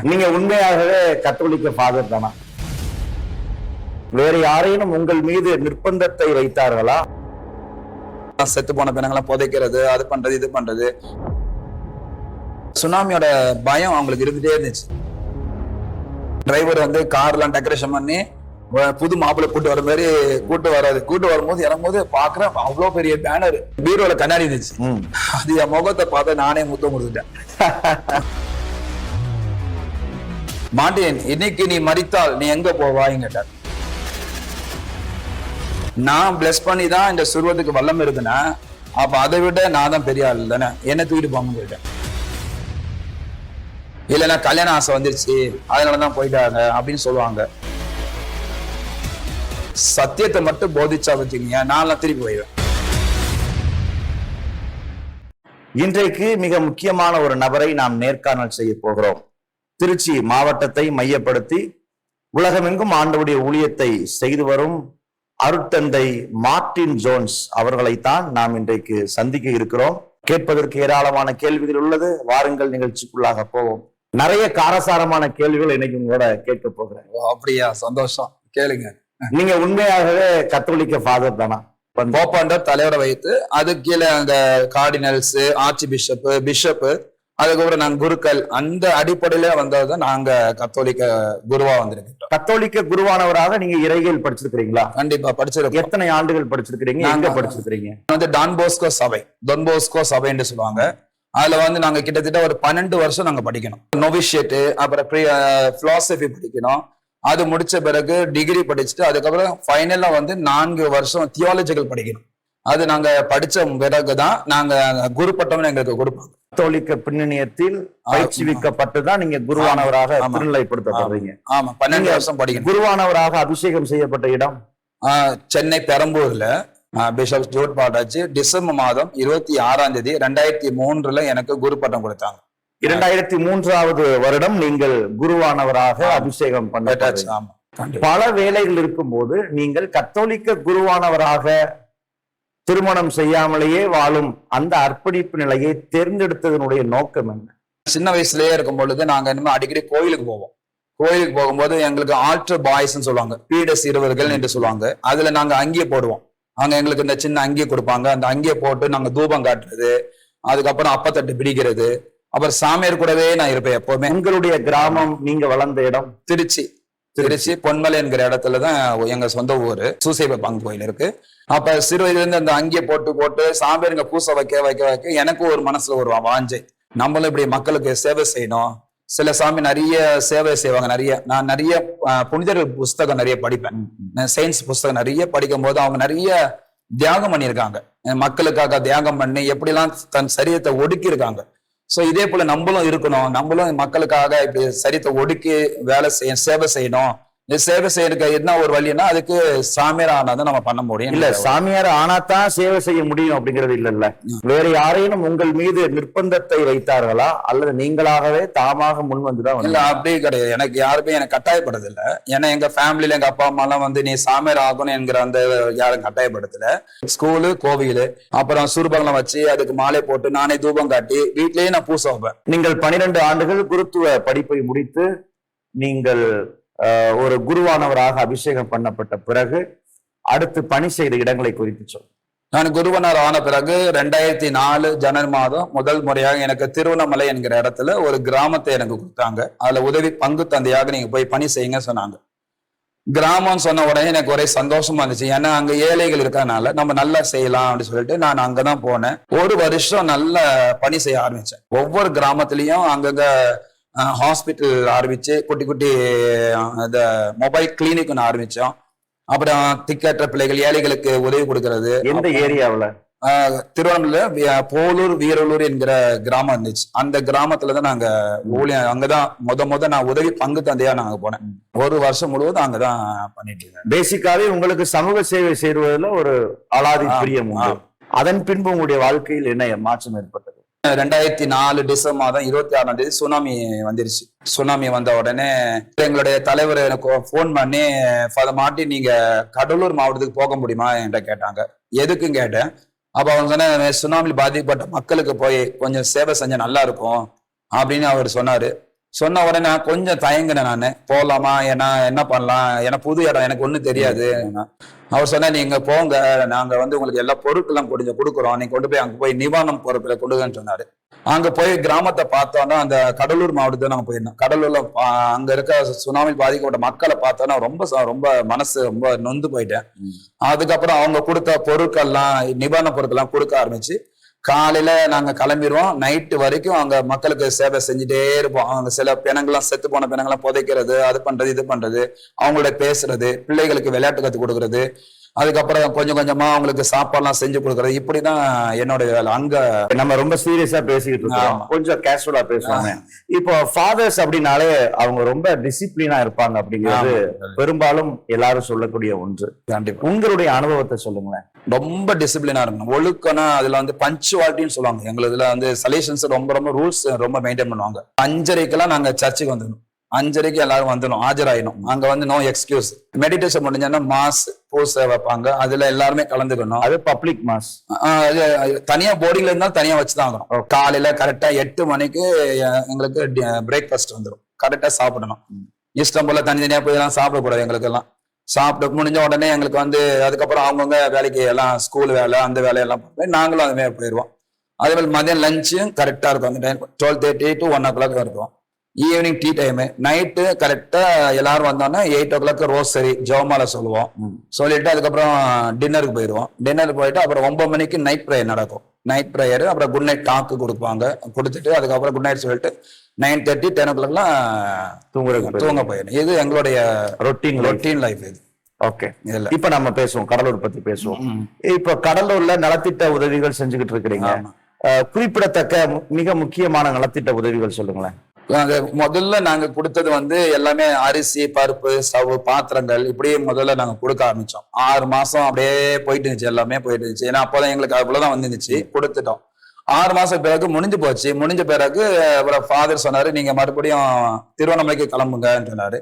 நீங்க உண்மையாகவே கத்தோலிக்க ஃபாதர் தானா? வேற யாரேனும் உங்கள் மீது நிர்பந்தத்தை வைத்தார்களா? செத்து போன பிணங்களை புதைக்கிறது, அது பண்றது, இது பண்றது. சுனாமியோட பயம் அவங்களுக்கு இருந்துட்டே இருந்துச்சு. டிரைவர் வந்து கார்லாம் டெக்கரேஷன் பண்ணி புது மாப்பிள்ளை கூட்டு வர மாதிரி கூட்டு வரும்போது இறங்கும்போது பாக்குறேன் அவ்வளவு பெரிய பேனர் பீரோல கண்ணாடி இருந்துச்சு. அது என் முகத்தை பார்த்து நானே முத்தம் கொடுத்துட்டேன். மாட்டேன், இன்னைக்கு நீ மரித்தால் நீ எங்க போவான்னு கேட்டார். நான் பிளஸ் பண்ணி தான் இந்த சுருவத்துக்கு வல்லம் இருக்குன்னா அப்ப அதை விட நான் தான் பெரிய ஆள் தானே, என்ன தூக்கிட்டு போங்க போயிட்டேன். இல்லைன்னா கல்யாண ஆசை வந்துருச்சு அதனாலதான் போயிட்டாங்க அப்படின்னு சொல்லுவாங்க. சத்தியத்தை மட்டும் போதிச்சா வச்சுக்கீங்க, நான்லாம் திருப்பி போயிடுவேன். இன்றைக்கு மிக முக்கியமான ஒரு நபரை நாம் நேர்காணல் செய்ய போகிறோம். திருச்சி மாவட்டத்தை மையப்படுத்தி உலகமெங்கும் ஆண்டவருடைய ஊழியத்தை செய்து வரும் அருட்தந்தை மார்ட்டின் ஜோன்ஸ் அவர்களைத்தான் நாம் இன்றைக்கு சந்திக்க இருக்கிறோம். கேட்பதற்கு ஏராளமான கேள்விகள் உள்ளது. வாருங்கள், நிகழ்ச்சிக்குள்ளாக போவோம். நிறைய காரசாரமான கேள்விகள் இன்னைக்கு உங்களோட கேட்க போகிறேன். அப்படியா? சந்தோஷம், கேளுங்க. நீங்க உண்மையாகவே கத்தோலிக்க ஃபாதர் தானா? போப்பாண்ட தலைவரை வைத்து அது கீழே அந்த கார்டினல்ஸ், ஆர்ச்சி பிஷப்பு, அதுக்கப்புறம் நாங்க குருக்கள், அந்த அடிப்படையில வந்ததுதான் நாங்க கத்தோலிக்க குருவா வந்திருக்கோம். கத்தோலிக்க குருவானவராக நீங்க இறையியல் படிச்சிருக்கிறீங்களா? கண்டிப்பா படிச்சிருக்கோம். எத்தனை ஆண்டுகள் படிச்சிருக்கிறீங்க? எங்க படிச்சிருக்கிறீங்க? வந்து டான்போஸ்கோ சபைன்னு சொல்லுவாங்க. அதுல வந்து நாங்க கிட்டத்தட்ட ஒரு 12 வருஷம் நாங்க படிக்கணும். நோவிஷியேட், அப்புறம் பிலாசபி படிக்கணும். அது முடிச்ச பிறகு டிகிரி படிச்சுட்டு அதுக்கப்புறம் ஃபைனலா வந்து 4 வருஷம் தியாலஜிக்கல் படிக்கணும். அது நாங்க படிச்ச பிறகுதான் நாங்க குரு பட்டம் எங்களுக்கு கொடுப்பாங்க. கத்தோலிக்க பின்னணியத்தில் பயிற்சிவிக்கப்பட்டுதான் நீங்க குருவானவராக திருநிலைப்படுத்தப்படுறீங்க. ஆமா, 12 வருஷம் படிக்கணும். குருவானவராக அபிஷேகம் செய்யப்பட்ட இடம் சென்னை பெரம்பூர்ல பிஷப் ஜோட் பாட்டாச்சு டிசம்பர் மாதம் 26ஆம் தேதி 2003 எனக்கு குரு பட்டம் கொடுத்தாங்க. 2003ஆவது வருடம் நீங்கள் குருவானவராக அபிஷேகம் பண்ணாச்சு. பல வேலைகள் இருக்கும்போது நீங்கள் கத்தோலிக்க குருவானவராக திருமணம் செய்யாமலேயே வாழும் அந்த அர்ப்பணிப்பு நிலையை தேர்ந்தெடுத்ததனுடைய நோக்கம் என்ன? சின்ன வயசுலயே இருக்கும் பொழுது நாங்க இன்னும் அடிக்கடி கோயிலுக்கு போவோம். கோயிலுக்கு போகும்போது எங்களுக்கு ஆல்டர் பாய்ஸ் சொல்லுவாங்க, பீட சிறுவர்கள் என்று சொல்லுவாங்க. அதுல நாங்க அங்கேயே போடுவோம். அங்க எங்களுக்கு இந்த சின்ன அங்கேயே கொடுப்பாங்க. அந்த அங்கேயே போட்டு நாங்க தூபம் காட்டுறது, அதுக்கப்புறம் அப்பத்தட்டு பிடிக்கிறது, அப்புறம் சாமியார் கூடவே நான் இருப்பேன் எப்பவுமே. உங்களுடைய கிராமம், நீங்க வளர்ந்த இடம் திருச்சி பொன்மலை என்கிற இடத்துலதான் எங்க சொந்த ஊரு. சூசைப பங்கு கோயில் இருக்கு. அப்ப சிறு வயதுல இருந்து அந்த அங்கேயே போட்டு சாமியாருங்க பூசை வைக்க எனக்கு ஒரு மனசுல ஒரு வாஞ்சை, நம்மளும் இப்படி மக்களுக்கு சேவை செய்யணும். சில சாமி நிறைய சேவை செய்வாங்க. நான் நிறைய புனிதர்கள் புஸ்தகம் நிறைய படிப்பேன். சயின்ஸ் புஸ்தகம் நிறைய படிக்கும் போது அவங்க நிறைய தியாகம் பண்ணியிருக்காங்க. மக்களுக்காக தியாகம் பண்ணி எப்படிலாம் தன் சரீரத்தை ஒடுக்கி இருக்காங்க. சோ இதே போல நம்மளும் இருக்கணும். நம்மளும் மக்களுக்காக இப்படி சரீரத்தை ஒடுக்கி வேலை சேவை செய்யணும். சேவை செய்யறதுக்கு என்ன ஒரு வழின்னா அதுக்கு சாமியார் ஆனாதான் நம்ம பண்ண முடியும். இல்ல, சாமியார் ஆனாதான் சேவை செய்ய முடியும் அப்படிங்கிறது இல்ல. வேற யாரேனும் உங்கள் மீது நிர்பந்தத்தை வைத்தார்களா அல்லது நீங்களாகவே தாமாக முன் வந்துதான்? இல்ல, அப்படியே கிடையாது. எனக்கு யாருமே எனக்கு கட்டாயப்படுறது இல்ல. ஏன்னா எங்க ஃபேமிலியில எங்க அப்பா அம்மா எல்லாம் வந்து நீ சாமியார் ஆகணும் என்கிற அந்த யாரும் கட்டாயப்படுத்தல. ஸ்கூலு, கோவிலு, அப்புறம் சுரூபங்களை வச்சு அதுக்கு மாலை போட்டு நானே தூபம் காட்டி வீட்லயே நான் பூசை வைப்பேன். நீங்கள் 12 ஆண்டுகள் குருத்துவ படிப்பை முடித்து நீங்கள் ஒரு குருவானவராக அபிஷேகம் பண்ணப்பட்ட பிறகு அடுத்து பணி செய்த இடங்களை குறித்து சொல். நான் குருவனர் ஆன பிறகு 2004 ஜனவரி மாதம் முதல் முறையாக எனக்கு திருவண்ணாமலை என்கிற இடத்துல ஒரு கிராமத்தை எனக்கு கொடுத்தாங்க. அதுல உதவி பங்கு தந்தையாக நீங்க போய் பணி செய்யுங்க சொன்னாங்க. கிராமம் சொன்ன உடனே எனக்கு ஒரே சந்தோஷமா இருந்துச்சு. ஏன்னா அங்க ஏழைகள் இருக்கறதுனால நம்ம நல்லா செய்யலாம் அப்படின்னு சொல்லிட்டு நான் அங்கதான் போனேன். ஒரு வருஷம் நல்ல பணி செய்ய ஆரம்பிச்சேன். ஒவ்வொரு கிராமத்திலையும் அங்கங்க ஹாஸ்பிட்டல் ஆரம்பிச்சு குட்டி இந்த மொபைல் கிளினிக் ஒன்று ஆரம்பிச்சோம். அப்புறம் திக்கற்ற பிள்ளைகள், ஏழைகளுக்கு உதவி கொடுக்கறது. எந்த ஏரியாவில்? திருவண்ணாமலை போலூர் வீரலூர் என்கிற கிராமம் இருந்துச்சு. அந்த கிராமத்துலதான் நாங்க ஊழியம், அங்கதான் முத நான் உதவி பங்கு தந்தையா நாங்க போனேன். ஒரு வருஷம் முழுவதும் அங்கதான் பண்ணிட்டு இருக்கேன். பேசிக்காவே உங்களுக்கு சமூக சேவை செய்வதில் ஒரு அலாதி பிரியம். அதன் பின்பு உங்களுடைய வாழ்க்கையில் என்ன மாற்றம் ஏற்பட்டது? 2004 டிசம்பர் மாதம் 26ஆம் தேதி சுனாமி வந்துருச்சு. சுனாமி வந்த உடனே எங்களுடைய தலைவர் எனக்கு போன் பண்ணி, ஃபாதர் மார்ட்டின் நீங்க கடலூர் மாவட்டத்துக்கு போக முடியுமா என்கிட்ட கேட்டாங்க. எதுக்குன்னு கேட்டேன். அப்ப அவங்க சொன்ன, சுனாமியில் பாதிக்கப்பட்ட மக்களுக்கு போய் கொஞ்சம் சேவை செஞ்சா நல்லா இருக்கும் அப்படின்னு அவர் சொன்னாரு. சொன்ன உடனே நான் கொஞ்சம் தயங்கினேன், நான் போகலாமா, ஏன்னா என்ன பண்ணலாம், ஏன்னா புது இடம், எனக்கு ஒண்ணும் தெரியாது. அவர் சொன்னா, நீங்க போங்க, நாங்க வந்து உங்களுக்கு எல்லா பொருட்களும் கொடுக்குறோம், நீங்க கொண்டு போய் அங்க போய் நிவாரணம் பொறுப்புல கொடுங்கன்னு சொன்னாரு. அங்க போய் கிராமத்தை பார்த்தோன்னா, அந்த கடலூர் மாவட்டத்தை நாங்க போயிருந்தோம். கடலூர்ல அங்க இருக்க சுனாமி பாதிக்கப்பட்ட மக்களை பார்த்தோன்னா ரொம்ப மனசு ரொம்ப நொந்து போயிட்டேன். அதுக்கப்புறம் அவங்க கொடுத்த பொருட்கள்லாம், நிவாரண பொருட்கள்லாம் கொடுக்க ஆரம்பிச்சு, காலையில நாங்க கிளம்பிடுவோம், நைட்டு வரைக்கும் அங்க மக்களுக்கு சேவை செஞ்சுட்டே இருப்போம். அவங்க சில பிணங்கள்லாம், செத்து போன பிணங்கள்லாம் புதைக்கிறது, அது பண்றது இது பண்றது, அவங்களோட பேசுறது, பிள்ளைகளுக்கு விளையாட்டு கத்து கொடுக்கறது, அதுக்கப்புறம் கொஞ்சம் கொஞ்சமா அவங்களுக்கு சாப்பாடுலாம் செஞ்சு கொடுக்கறது, இப்படிதான் என்னோட வேலை. அங்க நம்ம ரொம்ப சீரியஸா பேசிக்கிட்டு இருக்கோம், கொஞ்சம் கேஷுவலா பேசுவாங்க. இப்போ ஃபாதர்ஸ் அப்படின்னாலே அவங்க ரொம்ப டிசிப்ளினா இருப்பாங்க அப்படிங்கிறது பெரும்பாலும் எல்லாரும் சொல்லக்கூடிய ஒன்று. கண்டிப்பா. உங்களுடைய அனுபவத்தை சொல்லுங்களேன். ரொம்ப டிசிப்ளினா இருக்கணும், ஒழுக்கம்னா அதுல வந்து பஞ்சுவாலிட்டின்னு சொல்லுவாங்க. எங்களுக்கு இதுல வந்து சலேஷன்ஸ் ரொம்ப ரூல்ஸ் ரொம்ப மெயின்டைன் பண்ணுவாங்க. 5:30க்கெல்லாம் நாங்க சர்ச்சுக்கு வந்துடணும், 5:30க்கு எல்லாரும் வந்துடும், ஆஜராயிடும். அங்க வந்து நோ எக்ஸ்கியூஸ். மெடிடேஷன் முடிஞ்சோன்னா மாஸ் பூசை வைப்பாங்க, அதுல எல்லாருமே கலந்துக்கணும். அது பப்ளிக் மாஸ். தனியா போர்டிங்ல இருந்தாலும் தனியா வச்சுதான் ஆகணும். காலையில கரெக்டா 8 மணிக்கு எங்களுக்கு பிரேக்ஃபாஸ்ட் வந்துடும், கரெக்டா சாப்பிடணும். இஷ்டம் போல தனித்தனியா போய் எல்லாம் சாப்பிடக்கூடாது. எங்களுக்கு எல்லாம் சாப்பிட்டு முடிஞ்ச உடனே எங்களுக்கு வந்து அதுக்கப்புறம் அவங்கவுங்க வேலைக்கு எல்லாம் ஸ்கூல் வேலை அந்த வேலையெல்லாம் நாங்களும் அது மாதிரி போயிடுவோம். அதே மாதிரி மதியம் லஞ்சும் கரெக்டா இருக்கும், அந்த டைம் 12:30 to 1 o'clock இருக்கும். Evening tea time. நைட்டு கரெக்டா எல்லாரும் வந்தோன்னா 8 o'clock ரோசரி ஜெபமாலை சொல்லுவோம். சொல்லிட்டு அதுக்கப்புறம் டின்னருக்கு போயிடுவோம். டின்னருக்கு போயிட்டு அப்புறம் 9 மணிக்கு நைட் ப்ரேயர் நடக்கும். நைட் ப்ரேயர், அப்புறம் குட் நைட் டாக்கு கொடுப்பாங்க. கொடுத்துட்டு அதுக்கப்புறம் குட் நைட் சொல்லிட்டு 9:30 10 o'clockலாம் தூங்க போயிடும். இது எங்களுடைய ரொட்டீன் லைஃப் இது. ஓகே, இப்ப நம்ம பேசுவோம், கடலூர் பத்தி பேசுவோம். இப்ப கடலூர்ல நலத்திட்ட உதவிகள் செஞ்சுக்கிட்டு இருக்கிறீங்க. குறிப்பிடத்தக்க மிக முக்கியமான நலத்திட்ட உதவிகள் சொல்லுங்களேன். முதல்ல நாங்க கொடுத்தது வந்து எல்லாமே அரிசி, பருப்பு, ஸ்டவ், பாத்திரங்கள், இப்படியே முதல்ல நாங்க கொடுக்க ஆரம்பிச்சோம். 6 மாசம் அப்படியே போயிட்டு இருந்துச்சு, எல்லாமே போயிட்டு இருந்துச்சு. ஏன்னா அப்போதான் எங்களுக்கு அவ்வளவுதான் வந்துருந்துச்சு, கொடுத்துட்டோம். 6 மாசம் பிறகு முடிஞ்சு போச்சு. முடிஞ்ச பிறகு அப்புறம் ஃபாதர் சொன்னாரு, நீங்க மறுபடியும் திருவண்ணாமலைக்கு கிளம்புங்கன்னு சொன்னாரு.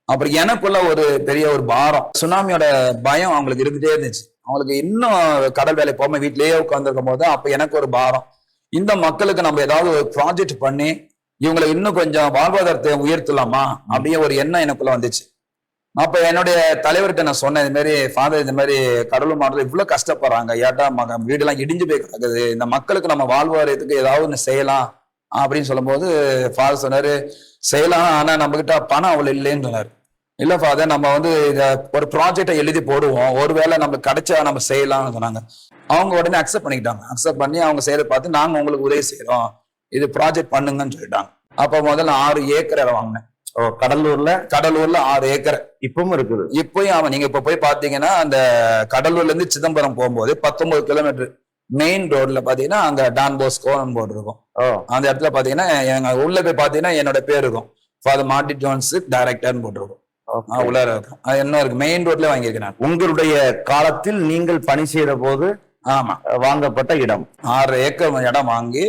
அப்புறம் எனக்குள்ள ஒரு பெரிய ஒரு பாரம், சுனாமியோட பயம் அவங்களுக்கு இருந்துட்டே இருந்துச்சு. அவங்களுக்கு இன்னும் கடல் வேலை போகாம வீட்லயே உட்காந்துருக்கும் போது அப்ப எனக்கு ஒரு பாரம், இந்த மக்களுக்கு நம்ம ஏதாவது ஒரு ப்ராஜெக்ட் பண்ணி இவங்களை இன்னும் கொஞ்சம் வாழ்வாதாரத்தை உயர்த்தலாமா அப்படியே ஒரு எண்ணம் எனக்குள்ள வந்துச்சு. அப்ப என்னுடைய தலைவர்கிட்ட நான் சொன்னேன், இது மாதிரி ஃபாதர், இந்த மாதிரி கடலூர் மாவட்டத்தில் இவ்வளவு கஷ்டப்படுறாங்க, ஏட்டா வீடெல்லாம் இடிஞ்சு போய் கிடக்குது, இந்த மக்களுக்கு நம்ம வாழ்வாதாரத்துக்கு ஏதாவது ஒன்று செய்யலாம் அப்படின்னு சொல்லும்போது ஃபாதர் சொன்னாரு, செய்யலாம், ஆனா நம்ம கிட்ட பணம் அவ்வளவு இல்லைன்னு சொன்னாரு. இல்ல ஃபாதர், நம்ம வந்து இத ஒரு ப்ராஜெக்டை எழுதி போடுவோம், ஒருவேளை நம்மளுக்கு கிடைச்சா நம்ம செய்யலாம்னு சொன்னாங்க. அவங்க உடனே அக்செப்ட் பண்ணிக்கிட்டாங்க. அக்செப்ட் பண்ணி அவங்க செய்யறத பார்த்து நாங்க உங்களுக்கு உதவி செய்யறோம், இது ப்ராஜெக்ட் பண்ணுங்கன்னு சொல்லிட்டாங்க. அப்ப முதல்ல 6 ஏக்கர் இடம் வாங்கினேன். கடலூர்ல 6 ஏக்கர் இப்பவும் இருக்குது. இப்பயும் நீங்க இப்ப போய் பாத்தீங்கன்னா அந்த கடலூர்ல இருந்து சிதம்பரம் போகும்போது 19 கிலோமீட்டர் மெயின் ரோட்ல பாத்தீங்கன்னா அங்க டான் போஸ்கோ போர்டு இருக்கும். அந்த இடத்துல பாத்தீங்கன்னா எங்க உள்ள போய் பாத்தீங்கன்னா என்னோட பேர் இருக்கும், ஃபாதர் மார்ட்டின் ஜோன்ஸ் டைரக்டர்னு போட்டிருக்கும். உள்ளார இருக்கும். அது என்ன இருக்கு, மெயின் ரோட்ல வாங்கியிருக்கேன். உங்களுடைய காலத்தில் நீங்கள் பணி செய்த போது ஆமா வாங்கப்பட்ட இடம் 6 ஏக்கர் இடம் வாங்கி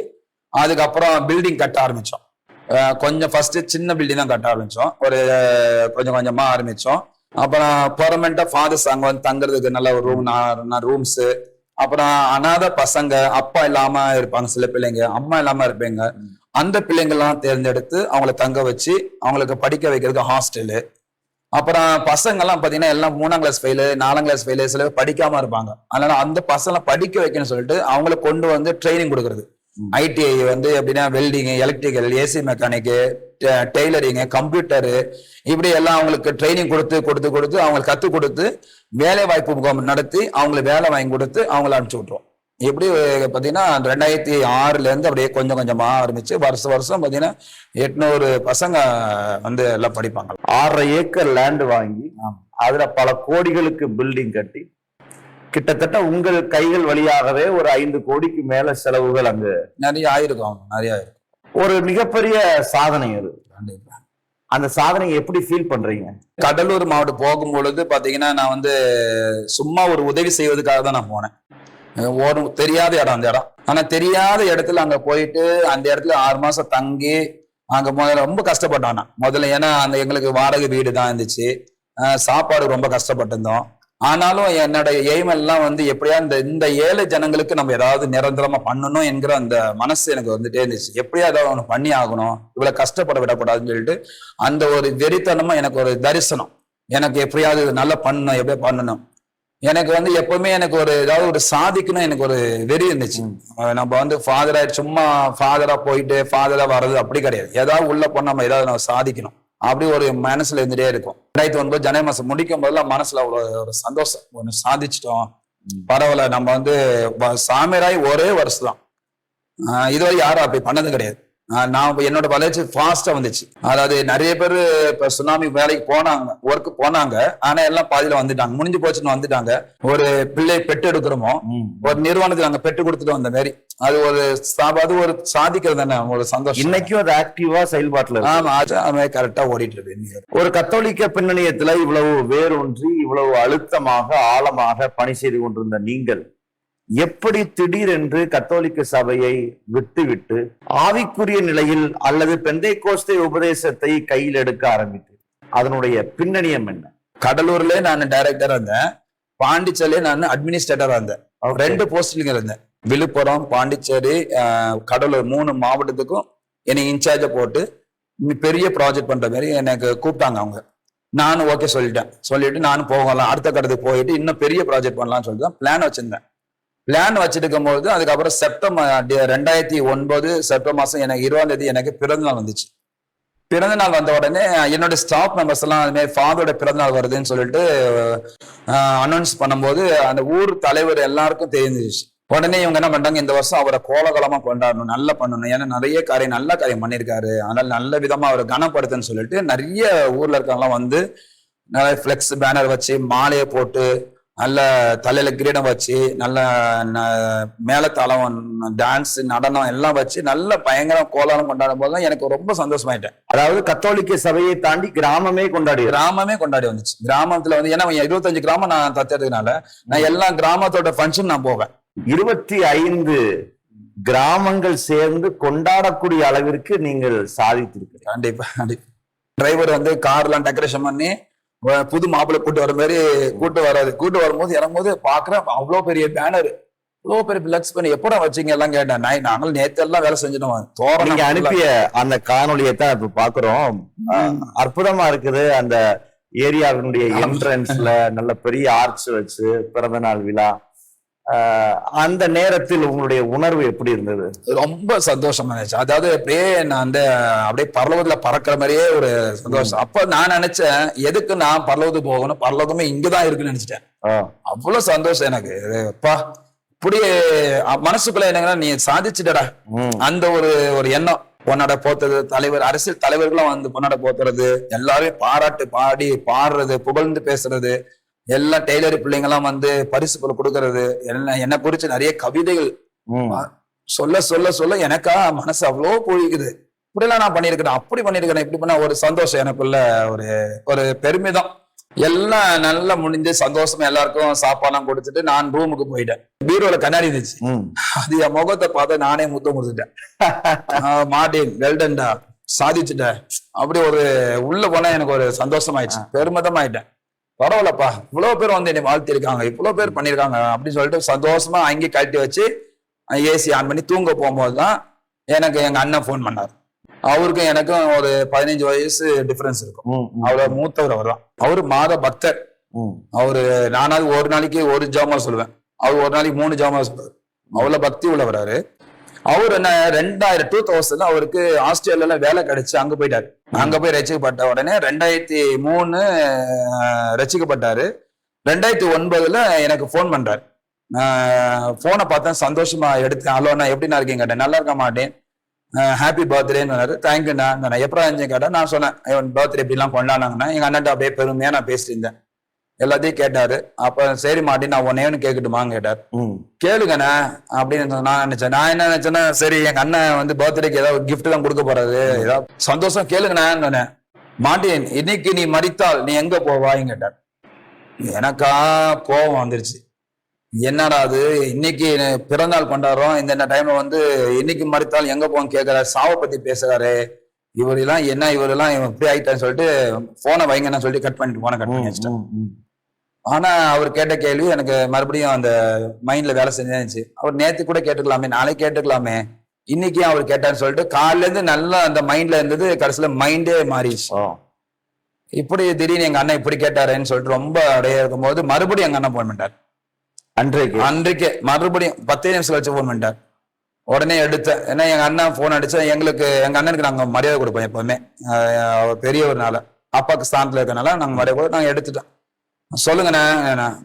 அதுக்கப்புறம் பில்டிங் கட்ட ஆரம்பிச்சோம். கொஞ்சம் ஃபர்ஸ்ட் சின்ன பில்டிங் தான் கட்ட ஆரம்பிச்சோம், ஒரு கொஞ்சம் கொஞ்சமா ஆரம்பிச்சோம். அப்புறம் பெர்மனண்டா ஃபாதர்ஸ் அங்க வந்து தங்குறதுக்கு நல்ல ஒரு ரூம்ஸ், அப்புறம் அனாதை பசங்க, அப்பா இல்லாம இருப்பாங்க, சில பிள்ளைங்க அம்மா இல்லாம இருப்பீங்க, அந்த பிள்ளைங்கள்லாம் தேர்ந்தெடுத்து அவங்களை தங்க வச்சு அவங்களுக்கு படிக்க வைக்கிறதுக்கு ஹாஸ்டலு. அப்புறம் பசங்க எல்லாம் பாத்தீங்கன்னா எல்லாம் 3ஆம் கிளாஸ் ஃபெயிலு, 4ஆம் கிளாஸ் ஃபெயிலு, சில பேர் படிக்காம இருப்பாங்க. அதனால அந்த பசங்களை படிக்க வைக்கணும்னு சொல்லிட்டு அவங்களை கொண்டு வந்து ட்ரைனிங் கொடுக்கறது. ஐடிஐ வந்து எப்படின்னா welding, electrical, AC mechanic, tailoring, computer, இப்படி எல்லாம் அவங்களுக்கு ட்ரைனிங் கொடுத்து அவங்களுக்கு கற்றுக் கொடுத்து வேலை வாய்ப்பு முகாம் நடத்தி அவங்களுக்கு வேலை வாங்கி கொடுத்து அவங்கள அனுப்பிச்சு விட்டுருவோம். எப்படி பார்த்தீங்கன்னா 2006ல இருந்து அப்படியே கொஞ்சம் கொஞ்சமா ஆரம்பிச்சு வருஷம் பார்த்தீங்கன்னா 800 பசங்க வந்து எல்லாம் படிப்பாங்க. 6 ஏக்கர் லேண்ட் வாங்கி அதுல பல கோடிகளுக்கு பில்டிங் கட்டி கிட்டத்தட்ட உங்கள் கைகள் வழியாகவே ஒரு 5 கோடிக்கு மேல செலவுகள் அங்கு நிறைய ஆயிருக்கும். ஒரு மிகப்பெரிய சாதனை அது. அந்த சாதனையை எப்படி ஃபீல் பண்றீங்க? கடலூர் மாவட்டம் போகும்பொழுது பாத்தீங்கன்னா நான் வந்து சும்மா ஒரு உதவி செய்வதற்காக தான் நான் போனேன். ஒரு தெரியாத இடம் அந்த இடம், ஆனா தெரியாத இடத்துல அங்க போயிட்டு அந்த இடத்துல 6 மாசம் தங்கி அங்க முதல்ல ரொம்ப கஷ்டப்பட்டோம். முதல்ல ஏன்னா அந்த எங்களுக்கு வாடகை வீடு தான் இருந்துச்சு, சாப்பாடு ரொம்ப கஷ்டப்பட்டிருந்தோம். ஆனாலும் என்னோட எய்ம் எல்லாம் வந்து எப்படியா இந்த ஏழை ஜனங்களுக்கு நம்ம ஏதாவது நிரந்தரமா பண்ணணும் என்கிற அந்த மனசு எனக்கு வந்துட்டே இருந்துச்சு. எப்படியா ஏதாவது ஒண்ணு பண்ணி ஆகணும், இவ்வளவு கஷ்டப்பட விடக்கூடாதுன்னு சொல்லிட்டு அந்த ஒரு வெறித்தனமா எனக்கு ஒரு தரிசனம், எனக்கு எப்படியாவது இது நல்லா பண்ணணும், எப்படியா பண்ணணும். எனக்கு வந்து எப்பவுமே எனக்கு ஒரு ஏதாவது ஒரு சாதிக்கணும் எனக்கு ஒரு வெறி இருந்துச்சு. நம்ம வந்து ஃபாதரா சும்மா ஃபாதரா போயிட்டு ஃபாதரா வர்றது அப்படி கிடையாது. ஏதாவது உள்ள போனா நம்ம ஏதாவது நம்ம சாதிக்கணும் அப்படி ஒரு மனசுல இருந்துட்டே இருக்கும். 2009 ஜனவரி மாசம் முடிக்கும் போதெல்லாம் மனசுல அவ்வளவு ஒரு சந்தோஷம், ஒண்ணு சாதிச்சிட்டோம், பரவாயில்ல. நம்ம வந்து சாமியாராய் ஒரே வருஷம் தான், இதுவரை யாரும் அப்படி பண்ணது கிடையாது. நான் என்னோட வளர்ச்சி ஃபாஸ்டா வந்துச்சு. அதாவது நிறைய பேர் இப்ப சுனாமி வேலைக்கு போனாங்க, ஒர்க்கு போனாங்க, ஆனா எல்லாம் பாதியில வந்துட்டாங்க, முடிஞ்சு போச்சுன்னு வந்துட்டாங்க. ஒரு பிள்ளை பெற்று எடுக்கிறோமோ ஒரு நிறுவனத்துக்கு நாங்க பெற்று கொடுத்துட்டு வந்த மாதிரி அது ஒரு சாதிக்கிறது தானே ஒரு சந்தோஷம். இன்னைக்கும் அது ஆக்டிவா செயல்பாட்டுல இருக்கு. ஆமா, அது கரெக்டா ஓடிட்டு இருக்கு. ஒரு கத்தோலிக்க பின்னணியத்துல இவ்வளவு வேரூன்றி இவ்வளவு அழுத்தமாக ஆழமாக பணி செய்து கொண்டிருந்த நீங்கள் எப்படி திடீரென்று கத்தோலிக்க சபையை விட்டு ஆவிக்குரிய நிலையில் அல்லது பெந்தைக்கோஸ்தே உபதேசத்தை கையில் எடுக்க ஆரம்பித்து? அதனுடைய பின்னணியம் என்ன? கடலூர்ல நான் டைரக்டரா இருந்தேன், பாண்டிச்சேரியில நான் அட்மினிஸ்ட்ரேட்டரா இருந்தேன். 2 போஸ்டிங் இருந்தேன். விழுப்புரம், பாண்டிச்சேரி, கடலூர் 3 மாவட்டத்துக்கும் என்னை இன்சார்ஜா போட்டு பெரிய ப்ராஜெக்ட் பண்ற மாதிரி எனக்கு கூப்பிட்டாங்க அவங்க. நானும் ஓகே சொல்லிட்டு நானும் போகலாம், அடுத்த கட்டத்துக்கு போயிட்டு இன்னும் பெரிய ப்ராஜெக்ட் பண்ணலாம்னு சொல்லிட்டு தான் பிளான் வச்சிருந்தேன். பிளான் வச்சிருக்கும் போது அதுக்கப்புறம் செப்டம்பர் 2009 செப்டம்பர் மாசம் எனக்கு 20ஆம் தேதி எனக்கு பிறந்தநாள் வந்துச்சு. பிறந்தநாள் வந்த உடனே என்னோட ஸ்டாஃப் மெம்பர்ஸ் எல்லாம் அது மாதிரி ஃபாதரோட பிறந்தநாள் வருதுன்னு சொல்லிட்டு அனௌன்ஸ் பண்ணும்போது அந்த ஊர் தலைவர் எல்லாருக்கும் தெரிஞ்சிருச்சு. உடனே இவங்க என்ன பண்றாங்க, இந்த வருஷம் அவரை கோலகலமா கொண்டாடணும், நல்லா பண்ணணும், ஏன்னா நிறைய நல்ல காரியம் பண்ணியிருக்காரு, அதனால நல்ல விதமா அவரை கனப்படுத்துன்னு சொல்லிட்டு நிறைய ஊர்ல இருக்கவங்கலாம் வந்து நிறைய ஃபிளெக்ஸ் பேனர் வச்சு மாலையை போட்டு நல்ல தலையில கிரீடம் வச்சு நல்ல மேலத்தாளம் டான்ஸ் நடனம் எல்லாம் வச்சு நல்ல பயங்கரம் கோலாலம் கொண்டாடும் போதுதான் எனக்கு ரொம்ப சந்தோஷமாயிட்டேன். அதாவது கத்தோலிக்க சபையை தாண்டி கிராமமே கொண்டாடி வந்துச்சு. கிராமத்துல வந்து ஏன்னா 25 கிராமம் நான் தத்தெடுக்கிறதுனால நான் எல்லா கிராமத்தோட ஃபங்க்ஷன் நான் போவேன். 25 கிராமங்கள் சேர்ந்து கொண்டாடக்கூடிய அளவிற்கு நீங்கள் சாதித்திருக்க. கண்டிப்பா. டிரைவர் வந்து கார்லாம் டெக்கரேஷன் பண்ணி புது மாப்பிள்ளை கூட்டு வர மாதிரி கூட்டு வரும்போது இறங்கும்போது பாக்குறேன் அவ்வளவு பெரிய பேனர், இவ்வளவு பெரிய பிளக்ஸ் பண்ணி எப்படா வச்சீங்க எல்லாம் கேட்டேன். நாங்களும் நேத்து எல்லாம் வேலை செஞ்சுட்டோம். நீங்க அனுப்பிய அந்த காணொலியை தான் இப்ப பாக்குறோம். அற்புதமா இருக்குது. அந்த ஏரியாவினுடைய என்ட்ரன்ஸ்ல நல்ல பெரிய ஆர்ச் வச்சு பிறந்த நாள் விழா. அந்த நேரத்தில் உங்களுடைய உணர்வு எப்படி இருந்தது? ரொம்ப சந்தோஷமா இருந்துச்சு. அதாவது அப்படியே நான் அப்படியே பரலோகத்துல பறக்கிற மாதிரியே ஒரு சந்தோஷம். அப்ப நான் நினைச்சேன், எதுக்கு நான் பரலோகத்துக்கு போகணும், பரலோகமே இங்கதான் இருக்குன்னு நினைச்சிட்டேன். அவ்வளவு சந்தோஷம் எனக்கு. அப்பா இப்படியே மனசுக்குள்ள என்னங்கன்னா, நீ சாதிச்சுட்டடா அந்த ஒரு எண்ணம். பொன்னாட போத்துறது, தலைவர் அரசியல் தலைவர்களும் வந்து பொன்னாட போத்துறது, எல்லாரையும் பாராட்டு பாடி பாடுறது, புகழ்ந்து பேசுறது, எல்லாம் டெய்லர் பிள்ளைங்க எல்லாம் வந்து பரிசு போல கொடுக்கறது, என்ன குறிச்சு நிறைய கவிதைகள் சொல்ல சொல்ல சொல்ல எனக்கா மனசு அவ்வளோ பொழிக்குது. இப்படிலாம் நான் பண்ணிருக்கிறேன், அப்படி பண்ணிருக்கிறேன், இப்படி பண்ண ஒரு சந்தோஷம் எனக்குள்ள ஒரு பெருமிதம். எல்லாம் நல்லா முடிஞ்சு சந்தோஷமா எல்லாருக்கும் சாப்பாடுலாம் கொடுத்துட்டு நான் ரூமுக்கு போயிட்டேன். பீரோல கண்ணாடி இருந்துச்சு, அது என் முகத்தை பார்த்து நானே முத்தம் கொடுத்துட்டேன். மார்டின் வெல்டன்டா, சாதிச்சுட்டேன். அப்படி ஒரு உள்ள போனா எனக்கு ஒரு சந்தோஷமாயிடுச்சு, பெருமிதமாயிட்டேன். பரவாயில்லப்பா, இவ்வளவு பேர் வந்து என்னை வாழ்த்திருக்காங்க, இவ்வளவு பேர் பண்ணிருக்காங்க அப்படின்னு சொல்லிட்டு சந்தோஷமா அங்கே கழட்டி வச்சு ஏசி ஆன் பண்ணி தூங்க போகும்போதுதான் எனக்கு எங்க அண்ணன் போன் பண்ணார். அவருக்கும் எனக்கும் ஒரு 15 வயசு டிஃபரன்ஸ் இருக்கும். அவர் மூத்தவர். அவர் தான், அவரு மாத பக்தர். அவரு நானாவது ஒரு நாளைக்கு ஒரு ஜாமா சொல்லுவேன், அவர் ஒரு நாளைக்கு 3 ஜாமா சொல்லுவார். அவ்வளவு பக்தி உள்ளவராரு. அவர் என்ன 2000 அவருக்கு ஆஸ்திரேலியால வேலை கிடைச்சு அங்க போயிட்டாரு. அங்க போய் ரசிக்கப்பட்ட உடனே 2003 ரசிக்கப்பட்டாரு. 2009 எனக்கு போன் பண்றாரு. போனை பார்த்தேன், சந்தோஷமா எடுத்தேன். ஹலோ, நான் எப்படின்னா இருக்கீங்க கேட்டேன். நல்லா இருக்க மாட்டேன், ஹாப்பி பர்த்டேன்னு. தேங்க்யூண்ணா. நான் எப்படா இருந்தேன் கேட்டேன். நான் சொன்னேன் பர்த்டே எப்படிலாம் கொண்டாடாங்கன்னா, எங்க அண்ணன் அப்படியே பெருமையா நான் பேசிட்டு இருந்தேன். எல்லாத்தையும் கேட்டாரு. அப்ப சரி மாட்டேன், நான் உன்னையன்னு கேட்கட்டுமான்னு கேட்டார். கேளுங்கண்ணா அப்படின்னு நான் நினைச்சேன். நான் என்ன நினைச்சேன்னா, சரி எங்க அண்ணன் வந்து பர்த்டேக்கு ஏதாவது கிஃப்ட் தான் கொடுக்க போறாரு, ஏதாவது சந்தோஷம் கேளுங்கண்ணா. மாட்டேன், இன்னைக்கு நீ மரித்தால் நீ எங்க போவான்னு கேட்டார். எனக்கா கோபம் வந்துருச்சு. என்னடா அது, இன்னைக்கு பிறந்தநாள் கொண்டாடுறோம், இந்த டைம்ல வந்து இன்னைக்கு மரித்தால் எங்க போவோம் கேட்கிறாரு, சாவை பத்தி பேசுறாரு, இவரெல்லாம் இப்படி ஆயிட்டான்னு சொல்லிட்டு போனை வைங்கன்னு சொல்லிட்டு கட் பண்ணிட்டு போன கட் பண்ணி வச்சுட்டேன். ஆனா அவர் கேட்ட கேள்வி எனக்கு மறுபடியும் அந்த மைண்ட்ல வேலை செஞ்சிருந்துச்சு. அவர் நேத்து கூட கேட்டுக்கலாமே, நாளைக்கு கேட்டுக்கலாமே, இன்னைக்கு அவர் கேட்டான்னு சொல்லிட்டு காலையில இருந்து நல்லா அந்த மைண்ட்ல இருந்தது. கடைசியில மைண்டே மாறிடுச்சு. இப்படி திடீர்னு எங்க அண்ணன் இப்படி கேட்டாருன்னு சொல்லிட்டு ரொம்ப அப்படியே இருக்கும்போது மறுபடியும் எங்க அண்ணன் போன் பண்ணிட்டார். அன்றைக்கே மறுபடியும் 10 நிமிஷம் கழிச்சு போன் பண்ணிட்டார். உடனே எடுத்தேன். ஏன்னா எங்க அண்ணன் போன் அடிச்சா எங்க அண்ணனுக்கு நாங்க மரியாதை கொடுப்போம் எப்பவுமே. அவர் பெரியவர்னால, அப்பாவுக்கு ஸ்தானத்துல இருக்கனால நாங்க மரியாதை கொடுத்து நாங்க எடுத்துட்டோம். சொல்லுங்கண்ணே,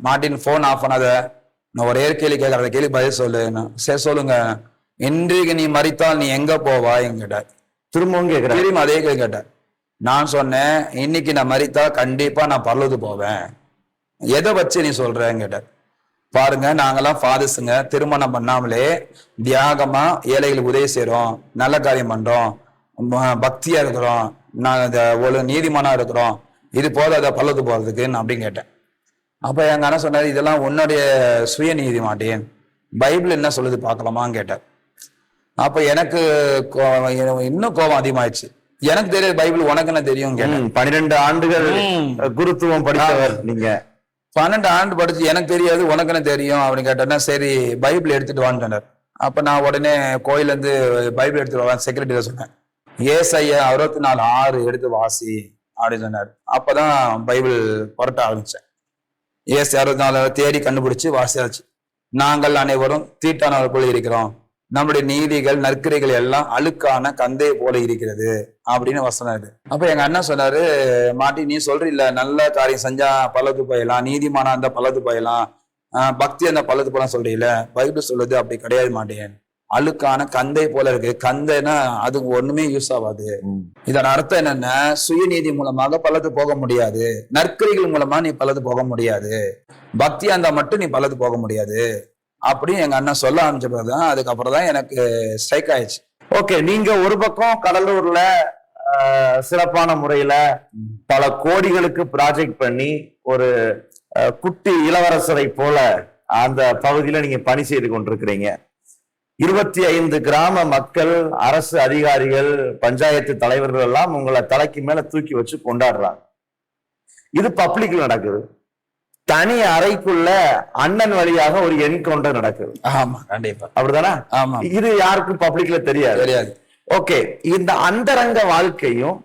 மார்ட்டின் போன் ஆஃப் பண்ணாத, நான் ஒரே கேள்வி கேட்கற, அந்த கேள்வி பதில் சொல்லு. சரி சொல்லுங்க, இன்றைக்கு நீ மரித்தால் நீ எங்க போவா கேட்டார். திரும்பவும் கேட்கிறேன், திரும்ப அதே கேள்வி கேட்டார். நான் சொன்னேன், இன்னைக்கு நான் மரித்தா கண்டிப்பா நான் பரலோகத்துக்கு போவேன். எதை வச்சு நீ சொல்றேன்னு கேட்டார். பாருங்க, நாங்கெல்லாம் ஃபாதர்ஸுங்க, திருமணம் பண்ணாமலே தியாகமா ஏழைகளுக்கு உதவி செய்யறோம், நல்ல காரியம் பண்றோம், பக்தியா இருக்கிறோம், நாங்க ஒரு நீதிமானா இருக்கிறோம், இது போதாத பரலோகத்துக்கு போறதுக்கு நான் அப்படின்னு கேட்டேன். அப்ப எங்க அண்ணன் சொன்னாரு, இதெல்லாம் உன்னுடைய சுய நீதி மாட்டேன், பைபிள் என்ன சொல்லுது பார்க்கலாமான்னு கேட்டார். அப்ப எனக்கு இன்னும் கோபம் அதிகமாயிடுச்சு. எனக்கு தெரியாது பைபிள், உனக்கு என்ன தெரியும் கேட்டேன். 12 ஆண்டுகள் குருத்துவம் படித்தவர் நீங்க. 12 ஆண்டு படிச்சு எனக்கு தெரியாது, உனக்கு என்ன தெரியும் அப்படின்னு கேட்டேன்னா, சரி பைபிள் எடுத்துட்டு வான்னு சொன்னார். அப்ப நான் உடனே கோயில இருந்து பைபிள் எடுத்துட்டு வரேன் செக்ரட்டரியில சொன்னேன். ஏசாயா 64:6 எடுத்து வாசி அப்படின்னு சொன்னார். அப்பதான் பைபிள் புரட்ட ஆரம்பிச்சேன். ஏசாயா 64 தேடி கண்டுபிடிச்சு வாசியாச்சு. நாங்கள் அனைவரும் தீட்டானவர்கள் இருக்கிறோம், நம்முடைய நீதிகள் நற்கிரைகள் எல்லாம் அழுக்கான கந்தை போல இருக்கிறது அப்படின்னு வசனம் இருக்கு. அப்ப எங்க அண்ணன் சொன்னாரு, மாட்டி நீ சொல்றீல்ல நல்ல காரியம் செஞ்சா பல்லது போயலாம், நீதிமானா அந்த பல்லது போயலாம், பக்தி அந்த பல்லது போலாம் சொல்றீல, பைபிள் சொல்லுது அப்படி கிடையாது மாட்டேன், அழுக்கான கந்தை போல இருக்கு. கந்தைன்னா அதுக்கு ஒண்ணுமே யூஸ் ஆகாது. இதன் அர்த்தம் என்னன்னா, சுயநீதி மூலமாக பல்லது போக முடியாது, நற்கிரைகள் மூலமா நீ பல்லது போக முடியாது, பக்தியா இருந்தா மட்டும் நீ பல்லது போக முடியாது அப்படின்னு எங்க அண்ணன் சொல்ல ஆரம்பிச்ச பிறகுதான் அதுக்கப்புறம் தான் எனக்கு ஸ்ட்ரைக் ஆயிடுச்சு. ஓகே, நீங்க ஒரு பக்கம் கடலூர்ல சிறப்பான முறையில பல கோடிகளுக்கு ப்ராஜெக்ட் பண்ணி ஒரு குட்டி இளவரசரை போல அந்த பகுதியில நீங்க பணி செய்து கொண்டிருக்கிறீங்க. 25 கிராம மக்கள், அரசு அதிகாரிகள், பஞ்சாயத்து தலைவர்கள் எல்லாம் உங்களை தலைக்கு மேல தூக்கி வச்சு கொண்டாடுறாங்க. இது பப்ளிக்ல நடக்குது. தனி அறைக்குள்ள அண்ணன் வழியாக ஒரு என்கவுண்டர் நடக்குது. ஆமா, கண்டிப்பா அப்படிதானே? ஆமா. இது யாருக்கும் பப்ளிக்ல தெரியாது. ஓகே, இந்த அந்தரங்க வாழ்க்கையும்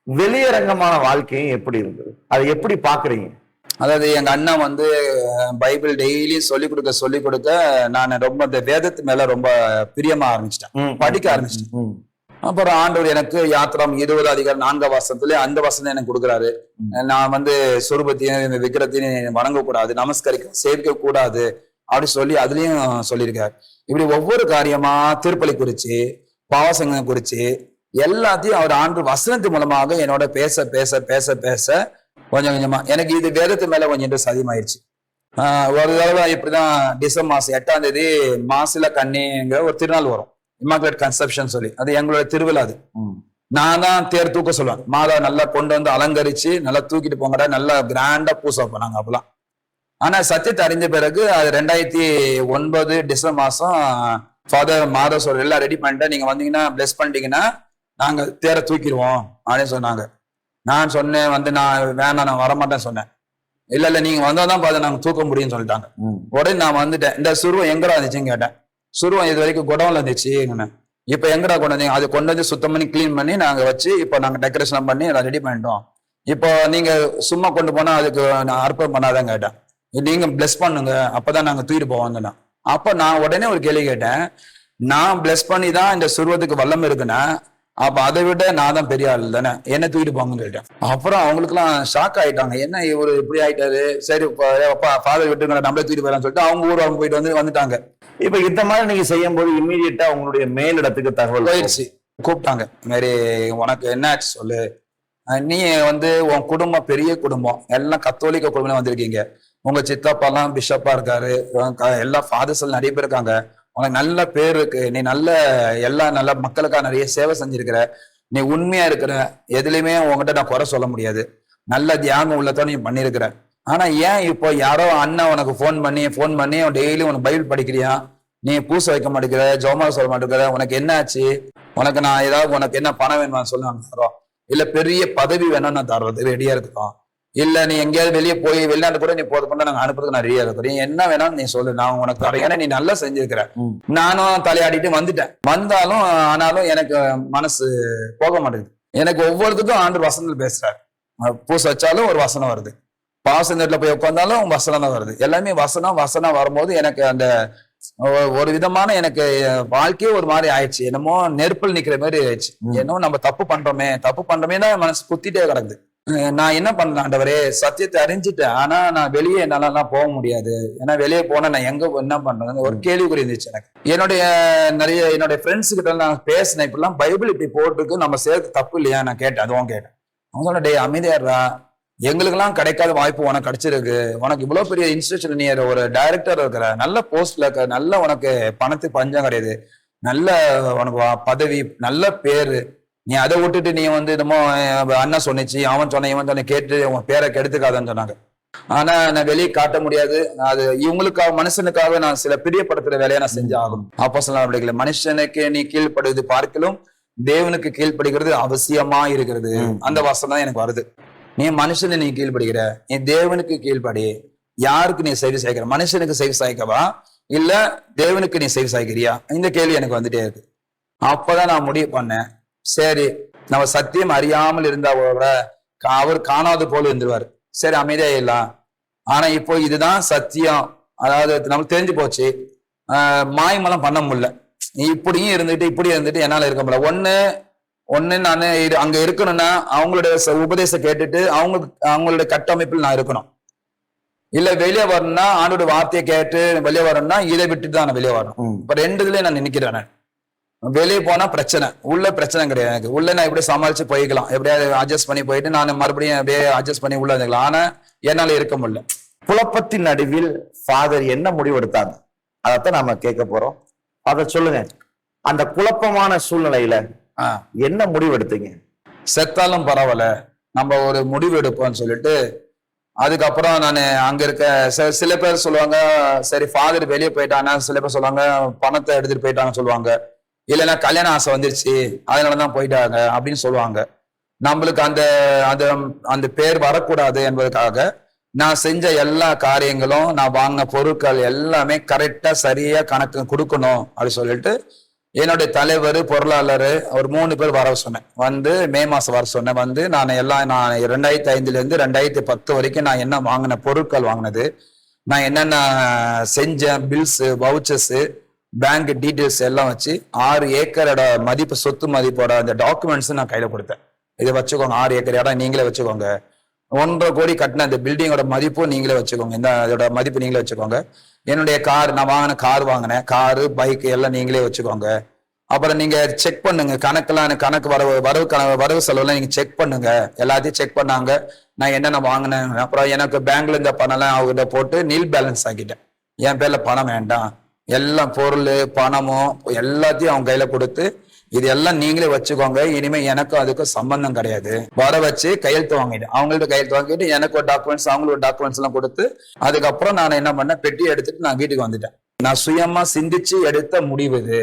வெளியரங்கமான வாழ்க்கையும் எப்படி இருந்தது, அதை எப்படி பாக்குறீங்க? அதாவது எங்க அண்ணன் வந்து பைபிள் டெய்லி சொல்லி கொடுக்க நான் ரொம்ப இந்த வேதத்து மேல ரொம்ப பிரியமா ஆரம்பிச்சிட்டேன், படிக்க ஆரம்பிச்சிட்டேன். அப்புறம் ஆண்டவர் எனக்கு யாத்திரம் 20:4 அந்த வசனம் எனக்கு கொடுக்குறாரு. நான் வந்து சொரூபத்தையும் இந்த விக்கிரத்தையும் வணங்கக்கூடாது, நமஸ்கரிக்க சேவிக்க கூடாது அப்படி சொல்லி அதுலயும் சொல்லியிருக்காரு. இப்படி ஒவ்வொரு காரியமா திருப்பலி குறிச்சு, பாவசங்கம் குறிச்சு எல்லாத்தையும் அவர் ஆண்டு வசனத்து மூலமாக என்னோட பேச பேச பேச பேச கொஞ்சம் கொஞ்சமா எனக்கு இது வேதத்து மேல கொஞ்சம் இன்ட்ரெஸ்ட் அதிகமாயிருச்சு. ஒரு தடவை இப்படிதான் டிசம்பர் மாசம் 8ஆம் தேதி மாசில கன்னிங்கிற ஒரு திருநாள் வரும், இமாகுலேட் கன்செப்ஷன் சொல்லி, அது எங்களோட திருவிழா. அது நான் தான் தேர் தூக்க சொல்லுவேன். மாதா நல்லா கொண்டு வந்து அலங்கரிச்சு நல்லா தூக்கிட்டு போங்கடா, நல்லா கிராண்டா பூசை வைப்போம் நாங்க அப்பெல்லாம். ஆனா சத்தியத்தை அறிஞ்ச பிறகு அது 2009 டிசம்பர் மாசம் ஃபாதர் மாதா சொல்ற எல்லாம் ரெடி பண்ணிட்டேன், நீங்க வந்தீங்கன்னா பிளஸ் பண்ணிட்டீங்கன்னா நாங்க தேரை தூக்கிடுவோம் அப்படின்னு சொன்னாங்க. நான் சொன்னேன் வந்து நான் வேணாம், நான் வரமாட்டேன்னு சொன்னேன். இல்ல நீங்க வந்தாதான் பார்த்து நாங்க தூக்க முடியும்னு சொல்லிட்டாங்க. உடனே நான் வந்துட்டேன். இந்த சுருவம் எங்கடா இருந்துச்சுன்னு கேட்டேன். சுருவம் இது வரைக்கும் குடவுல இருந்துச்சு, இப்ப எங்கடா கொண்டு வந்தீங்க? அது கொண்டு வந்து சுத்தம் பண்ணி கிளீன் பண்ணி நாங்க வச்சு இப்ப நாங்க டெக்கரேஷன் பண்ணி அதை ரெடி பண்ணிட்டோம். இப்போ நீங்க சும்மா கொண்டு போனா அதுக்கு நான் அர்ப்பணம் பண்ணாதான் கேட்டேன். நீங்க பிளஸ் பண்ணுங்க, அப்பதான் நாங்க தூக்கிட்டு போவோம். அப்ப நான் உடனே ஒரு கேள்வி கேட்டேன், நான் பிளஸ் பண்ணி தான் இந்த சுருவத்துக்கு வல்லம் இருக்குன்னா அப்ப அதை விட நான் தான் பெரிய ஆள் தானே, என்ன தூக்கிட்டு போங்கன்னு கேட்டேன். அப்புறம் அவங்களுக்கு எல்லாம் ஷாக் ஆயிட்டாங்க, என்ன இவரு இப்படி ஆயிட்டாரு, சரி ஃபாதர் விட்டுருங்க நம்மளே தூக்கிட்டு போயிடலாம்னு சொல்லிட்டு அவங்க ஊர் அவங்க போயிட்டு வந்துட்டாங்க. இப்ப இந்த மாதிரி நீங்க செய்யும் போது இம்மீடியட்டா உங்களுடைய மேலிடத்துக்கு தகவல் போயிடுச்சு. கூப்பிட்டாங்க, இந்த மாதிரி உனக்கு என்ன ஆச்சு சொல்லு, நீ வந்து உன் குடும்பம் பெரிய குடும்பம், எல்லாம் கத்தோலிக்க குடும்பம் வந்திருக்கீங்க, உங்க சித்தப்பா எல்லாம் பிஷப்பா இருக்காரு, எல்லா ஃபாதர்ஸ் நிறைய பேர் இருக்காங்க, உனக்கு நல்ல பேர் இருக்கு, நீ நல்ல எல்லா நல்ல மக்களுக்காக நிறைய சேவை செஞ்சிருக்கிற, நீ உண்மையா இருக்கிற, எதுலையுமே உங்ககிட்ட நான் குறை சொல்ல முடியாது, நல்ல தியாகம் உள்ளதோ நீ பண்ணிருக்கிற. ஆனா ஏன் இப்போ யாரோ அண்ணன் உனக்கு ஃபோன் பண்ணி டெய்லி உனக்கு பைபிள் படிக்கிறியா, நீ பூசை வைக்க மாட்டேங்கிற, ஜோமால சொல்ல மாட்டேங்கிற, உனக்கு என்ன ஆச்சு, உனக்கு நான் ஏதாவது உனக்கு என்ன பணம் வேணுமா சொல்லுவாங்க தரோம், இல்ல பெரிய பதவி வேணும் நான் தர்றது ரெடியா இருக்குதான், இல்ல நீ எங்கேயாவது வெளியே போய் வெளிநாட்டு கூட நீ போதும் நாங்க அனுப்புறதுக்கு நான் ரெடியா இருக்கிறேன், என்ன வேணாலும் நீ சொல்லு, நான் உனக்கு தரேன், ஏன்னா நீ நல்லா செஞ்சிருக்கிற. நானும் தலையாடிட்டு வந்துட்டேன். வந்தாலும் ஆனாலும் எனக்கு மனசு போக மாட்டேங்குது. எனக்கு ஒவ்வொருத்துக்கும் ஆண்டு வசனங்கள் பேசுறாரு. பூசை வச்சாலும் ஒரு வசனம் வருது, பாசனத்துல போய் உட்காந்தாலும் வசனம் தான் வருது. எல்லாமே வசனம் வரும்போது எனக்கு அந்த ஒரு விதமான எனக்கு வாழ்க்கையே ஒரு மாதிரி ஆயிடுச்சு. என்னமோ நெருப்பில் நிக்கிற மாதிரி ஆயிடுச்சு. என்னமோ நம்ம தப்பு பண்றோமே தான் மனசு குத்திட்டே கிடக்குது. நான் என்ன பண்ணேன், ஆண்டவரே சத்தியத்தை அறிஞ்சிட்டேன், ஆனா நான் வெளியே என்னால போக முடியாது, ஏன்னா வெளியே போனா நான் எங்க என்ன பண்றது ஒரு கேள்விக்குறி இருந்துச்சு எனக்கு. என்னுடைய ஃப்ரெண்ட்ஸ் கிட்ட நான் பேசினேன், இப்படிலாம் பைபிள் இப்படி போட்டுருக்கு, நம்ம சேர்த்து தப்பு இல்லையா நான் கேட்டேன். அதுவும் கேட்டேன். அவங்க சொன்ன, டே அமைதியாடுறா, எங்களுக்கெல்லாம் கிடைக்காத வாய்ப்பு உனக்கு கிடைச்சிருக்கு, உனக்கு இவ்வளவு பெரிய இன்ஸ்டிடியூஷன், நீ ஒரு டைரக்டர் இருக்கிற, நல்ல போஸ்ட்ல இருக்க, நல்ல உனக்கு பணத்துக்கு பஞ்சம் கிடையாது, நல்ல உனக்கு பதவி, நல்ல பேரு, நீ அதை விட்டுட்டு நீ என்னமோ அண்ணன் சொன்னிச்சு அவன் சொன்ன இவன் சொன்ன கேட்டு உன் பேரை கெடுத்துக்காதன்னு சொன்னாங்க. ஆனா நான் வெளியே காட்ட முடியாது, அது இவங்களுக்காக மனுஷனுக்காக நான் சில பிரியப்படுத்துற வேலையை நான் செஞ்சு ஆகணும். அப்போஸ்தலர் மனுஷனுக்கு நீ கீழ்ப்படுவது பார்க்கலும் தேவனுக்கு கீழ்ப்படுகிறது அவசியமா இருக்கிறது. அந்த வசனம் தான் எனக்கு வருது. நீ மனுஷனை நீ கீழ்படுகிற, நீ தேவனுக்கு கீழ்படி. யாருக்கு நீ செவி சாய்க்கிற, மனுஷனுக்கு செவி சாய்க்கவா இல்ல தேவனுக்கு நீ செவி சாய்க்கிறியா, இந்த கேள்வி எனக்கு வந்துட்டே இருக்கு. அப்பதான் நான் முடிவு பண்ணேன், சரி நம்ம சத்தியம் அறியாமல் இருந்தா அவர் காணாது போல இருந்துருவாரு, சரி அமைதியா இல்லலாம். ஆனா இப்போ இதுதான் சத்தியம், அதாவது நமக்கு தெரிஞ்சு போச்சு, மாயமெல்லாம் பண்ண முடியல. இப்படியும் இருந்துட்டு இப்படி இருந்துட்டு என்னால இருக்க முடியல. ஒண்ணு நான் அங்க இருக்கணும்னா அவங்களுடைய உபதேசம் கேட்டுட்டு அவங்களுடைய கட்டமைப்பில் நான் இருக்கணும். இல்ல வெளியே வரணும்னா ஆண்டோட வார்த்தையை கேட்டு வெளியே வரணும்னா இதை விட்டுட்டு தான் நான் வெளியே வரணும். இப்ப ரெண்டு இதுலயும் நான் நினைக்கிறேன். வெளியே போனா பிரச்சனை, உள்ள பிரச்சனை கிடையாது எனக்கு. உள்ள நான் எப்படி சமாளிச்சு போய்க்கலாம், எப்படியாவது அட்ஜஸ்ட் பண்ணி போயிட்டு நான் மறுபடியும் அப்படியே அட்ஜஸ்ட் பண்ணி உள்ள இருந்துக்கலாம். ஆனா என்னால இருக்க முடியல. குழப்பத்தின் நடுவில் ஃபாதர் என்ன முடிவெடுத்தாங்க, அதைத்தான் நாம கேட்க போறோம். அதை சொல்லுங்க. அந்த குழப்பமான சூழ்நிலையில என்ன முடிவெடுத்தீங்க? செத்தாலும் பரவாயில்ல நம்ம ஒரு முடிவு எடுப்போம்னு சொல்லிட்டு, அதுக்கப்புறம் நான் அங்க இருக்க சில பேர் சொல்லுவாங்க, சரி ஃபாதர் வெளியே போயிட்டாங்க, சில பேர் சொல்லுவாங்க பணத்தை எடுத்துட்டு போயிட்டாங்கன்னு சொல்லுவாங்க, இல்லைன்னா கல்யாண ஆசை வந்துருச்சு அதனாலதான் போயிட்டாங்க அப்படின்னு சொல்லுவாங்க. நம்மளுக்கு அந்த அந்த அந்த பேர் வரக்கூடாது என்பதற்காக நான் செஞ்ச எல்லா காரியங்களும், நான் வாங்கின பொருட்கள் எல்லாமே கரெக்டா சரியா கணக்கு கொடுக்கணும் அப்படின்னு சொல்லிட்டு என்னுடைய தலைவர் பொருளாளர் ஒரு 3 பேர் வர சொன்னேன். மே மாசம் வர சொன்னேன். நான் 2005 இருந்து 2010 வரைக்கும் நான் என்ன வாங்கின பொருட்கள் வாங்கினது, நான் என்னென்ன செஞ்சேன், பில்ஸ், வவுச்சர்ஸ், பேங்க் டீட்டெயில்ஸ் எல்லாம் வச்சு 6 ஏக்கரோட மதிப்பு, சொத்து மதிப்போட அந்த டாக்குமெண்ட்ஸ் நான் கையில கொடுத்தேன். இதை வச்சுக்கோங்க, 6 ஏக்கர் இடம் நீங்களே வச்சுக்கோங்க, 1.5 கோடி கட்டின அந்த பில்டிங்கோட மதிப்பும் நீங்களே வச்சுக்கோங்க, இந்த அதோட மதிப்பு நீங்களே வச்சுக்கோங்க. என்னுடைய கார், நான் வாங்கின கார் வாங்கினேன், காரு பைக் எல்லாம் நீங்களே வச்சுக்கோங்க. அப்புறம் நீங்க செக் பண்ணுங்க, கணக்கு வரவு செலவுலாம் நீங்க செக் பண்ணுங்க, எல்லாத்தையும் செக் பண்ணாங்க. நான் என்னென்ன வாங்கினேன், அப்புறம் எனக்கு பேங்க்ல இருந்த பணம்லாம் அவங்ககிட்ட போட்டு நீல் பேலன்ஸ் ஆக்கிட்டேன். என் பேர்ல பணம் வேண்டாம், எல்லாம் பொருள் பணமும் எல்லாத்தையும் அவங்க கையில கொடுத்து இது எல்லாம் நீங்களே வச்சுக்கோங்க, இனிமே எனக்கும் அதுக்கும் சம்பந்தம் கிடையாது. வர வச்சு கையெழுத்து வாங்கிட்டேன். அவங்கள்ட்ட கையெழுத்து வாங்கிட்டு எனக்கு ஒரு டாக்குமெண்ட்ஸ், அவங்களோட டாக்குமெண்ட்ஸ் எல்லாம் கொடுத்து, அதுக்கப்புறம் நான் என்ன பண்ணேன், பெட்டி எடுத்துட்டு நான் வீட்டுக்கு வந்துட்டேன். நான் சுயமா சிந்திச்சு எடுத்த முடிவு இது.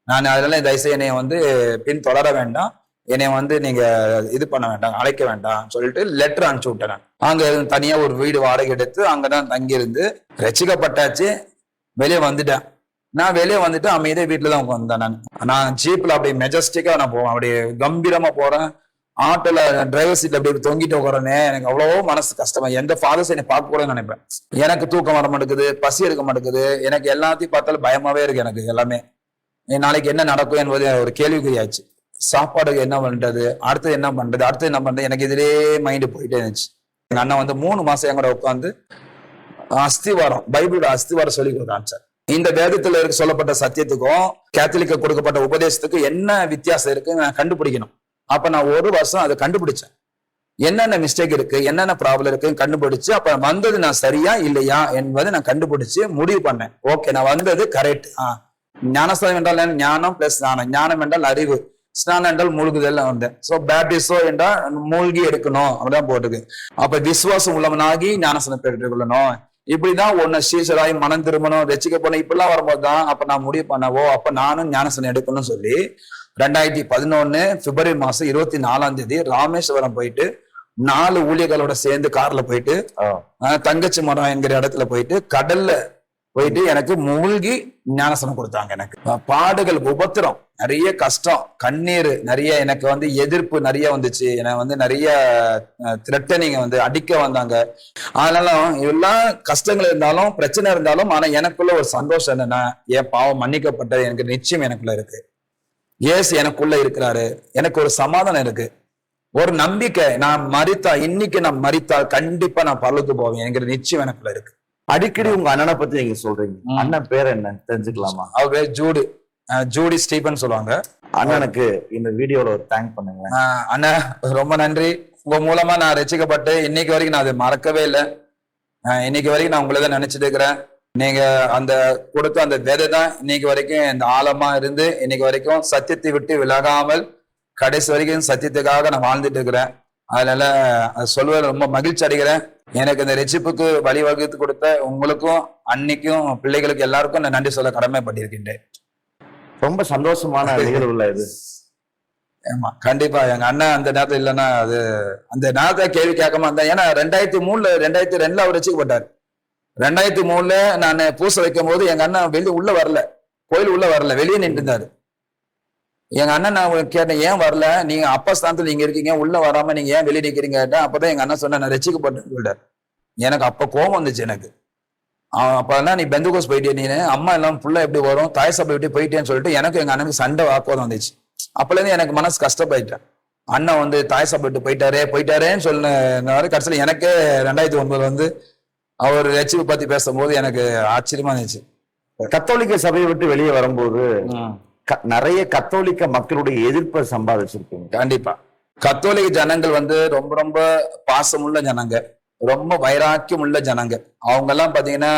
நான் அதெல்லாம் தயவுசெய்து என்னைய பின் தொடர வேண்டாம், என்னைய நீங்க இது பண்ண வேண்டாம், அழைக்க வேண்டாம் சொல்லிட்டு லெட்டர் அனுப்பிச்சு விட்டேன். அங்க தனியா ஒரு வீடு வாடகை எடுத்து அங்கதான் தங்கியிருந்து ரசிக்கப்பட்டாச்சு. வெளியே வந்துட்டேன். நான் வெளியே வந்துட்டு அமைதியா வீட்டுல தான் உட்காந்தேன். நான் ஜீப்ல அப்படியே மெஜஸ்டிக்கா நான் போவேன், அப்படியே கம்பீரமா போறேன். ஆட்டோல டிரைவர் சீட்ல அப்படி தொங்கிட்டு உட்காரனே, எனக்கு அவ்வளவோ மனசு கஷ்டமா, எந்த ஃபாதர்ஸ் என்னை பார்க்க கூட நினைப்பேன். எனக்கு தூக்கம் வர மாட்டேங்குது, பசி எடுக்க மாட்டேங்குது, எனக்கு எல்லாத்தையும் பார்த்தாலும் பயமாவே இருக்கு. எனக்கு எல்லாமே நாளைக்கு என்ன நடக்கும் என்பது ஒரு கேள்விக்குறியாச்சு. சாப்பாடு என்ன பண்றது, அடுத்தது என்ன பண்றது, எனக்கு இதுலயே மைண்டு போயிட்டே இருந்துச்சு. எங்க அண்ணன் 3 மாசம் என் கூட உட்காந்து அஸ்திவாரம், பைபிளோட அஸ்திவாரம் சொல்லி கொடுக்குறான் சார். இந்த வேதத்துல சொல்லப்பட்ட சத்தியத்துக்கும் கேத்தலிக்க கொடுக்கப்பட்ட உபதேசத்துக்கும் என்ன வித்தியாசம் இருக்குன்னு நான் கண்டுபிடிக்கணும். அப்ப நான் 1 வருஷம் அதை கண்டுபிடிச்சேன். என்னென்ன மிஸ்டேக் இருக்கு, என்னென்ன ப்ராப்ளம் இருக்குன்னு கண்டுபிடிச்சு, அப்ப வந்தது நான் சரியா இல்லையா என்பதை நான் கண்டுபிடிச்சு முடிவு பண்ணேன். ஓகே, நான் வந்தது கரெக்ட். ஞானஸ்தானம் என்றால் ஞானம் பிளஸ் ஞானம் என்றால் அறிவு, ஸ்நானம் என்றால் மூழ்குதல் வந்தேன். சோ பேப்டிசோ என்றால் மூழ்கி எடுக்கணும் அப்படிதான் போட்டுக்கு. அப்ப விசுவாசம் உள்ளவனாகி ஞானஸ்தானம் பெற்றுக் கொள்ளணும். இப்படிதான் ஒன்னு ஸ்ரீசராய் மனம் திரும்பணும், ரசிக்க போனோம், இப்படிலாம் வரும்போதுதான் அப்ப நான் முடிவு பண்ணவோ அப்ப நானும் ஞானஸ்தானம் எடுக்கணும்னு சொல்லி 2011 பிப்ரவரி மாசம் 24ஆம் தேதி ராமேஸ்வரம் போயிட்டு 4 ஊழியர்களோட சேர்ந்து கார்ல போயிட்டு தங்கச்சி மரம் என்கிற இடத்துல போயிட்டு கடல்ல போயிட்டு எனக்கு மூழ்கி ஞானசனம் கொடுத்தாங்க. எனக்கு பாடுகள், உபத்திரம், நிறைய கஷ்டம், கண்ணீர், நிறைய எனக்கு வந்து எதிர்ப்பு நிறைய வந்துச்சு. எனக்கு வந்து நிறைய த்ரெட்டனிங்க வந்து அடிக்க வந்தாங்க. அதனால எல்லா கஷ்டங்கள் இருந்தாலும் பிரச்சனை இருந்தாலும் ஆனா எனக்குள்ள ஒரு சந்தோஷம் என்னன்னா, என் பாவம் மன்னிக்கப்பட்ட எனக்கு நிச்சயம் எனக்குள்ள இருக்கு. இயேசு எனக்குள்ள இருக்கிறாரு. எனக்கு ஒரு சமாதானம் இருக்கு, ஒரு நம்பிக்கை. நான் மரித்தா, இன்னைக்கு நான் மரித்தா கண்டிப்பா நான் பரலோகத்துக்கு போவேன் என்கிற நிச்சயம் எனக்குள்ள இருக்கு. அடிக்கடி உங்க அண்ணனை பத்தி நீங்க சொல்றீங்க. அண்ணன் பேர் என்ன தெரிஞ்சுக்கலாமா? அவர் பேர் ஜூடி ஸ்டீபன் சொல்லுவாங்க. அண்ணனுக்கு இந்த வீடியோல ஒரு தேங்க் பண்ணுங்க. அண்ணா ரொம்ப நன்றி. உங்க மூலமா நான் ரசிக்கப்பட்டு இன்னைக்கு வரைக்கும் நான் அதை மறக்கவே இல்லை. இன்னைக்கு வரைக்கும் நான் உங்களை தான் நினைச்சிட்டு இருக்கிறேன். நீங்க அந்த கொடுத்த அந்த விதை தான் இன்னைக்கு வரைக்கும் இந்த ஆழமா இருந்து இன்னைக்கு வரைக்கும் சத்தியத்தை விட்டு விலகாமல் கடைசி வரைக்கும் சத்தியத்துக்காக நான் வாழ்ந்துட்டு இருக்கிறேன். அதனால சொல்வது ரொம்ப மகிழ்ச்சி அடைகிறேன். எனக்கு இந்த ரட்சிப்புக்கு வழிவகுத்து கொடுத்த உங்களுக்கும் அன்னைக்கும் பிள்ளைகளுக்கு எல்லாருக்கும் நான் நன்றி சொல்ல கடமைப்பட்டிருக்கின்றேன். ரொம்ப சந்தோஷமான நிகழ்வுல இது. ஆமா, கண்டிப்பா. எங்க அண்ணன் அந்த நேரத்துல இல்லைன்னா அது அந்த நேரத்தை கேள்வி கேட்காம இருந்தா. ஏன்னா 2003 2002 அவர் ரசிக்கப்பட்டார். 2003 நான் பூச வைக்கும் போது எங்க அண்ணன் வெளியே உள்ள வரல, கோயில் உள்ள வரல, வெளியே நின்று இருந்தாரு. எங்க அண்ணன் நான் கேட்டேன், ஏன் வரல? நீங்க அப்பா ஸ்தானத்துல நீங்க இருக்கீங்க, உள்ள வராம நீங்க ஏன் வெளியே நிக்கிறீங்க கேட்டேன். அப்பதான் எங்க அண்ணன் சொன்ன, நான் ரசிக்கப்பட்டேன்னு சொல்லிட்டாரு. எனக்கு அப்ப கோபம் வந்துச்சு எனக்கு. அப்பதான் நீ பெந்தகோஸ் போயிட்டே, நீ அம்மா எல்லாம் ஃபுல்லா எப்படி வரும், தாய் சபை விட்டு போயிட்டேன்னு சொல்லிட்டு எனக்கு எங்க அண்ணனுக்கு சண்டை வாக்குவாதம் வந்துச்சு. அப்பல இருந்து எனக்கு மனசு கஷ்டப்பட்டுட்டேன். அண்ணன் வந்து தாய் சபை விட்டு போயிட்டாரேன்னு சொன்ன கடைசியில எனக்கே 2009 வந்து அவர் ரட்சிப்பு பத்தி பேசும்போது எனக்கு ஆச்சரியமா இருந்துச்சு. கத்தோலிக்க சபையை விட்டு வெளியே வரும்போது நிறைய கத்தோலிக்க மக்களுடைய எதிர்ப்பை சம்பாதிச்சிருக்கீங்க. கண்டிப்பா. கத்தோலிக்க ஜனங்கள் வந்து ரொம்ப ரொம்ப பாசமுள்ள ஜனங்க, ரொம்ப வைராக்கியம் உள்ள ஜனங்க. அவங்க எல்லாம் பாத்தீங்கன்னா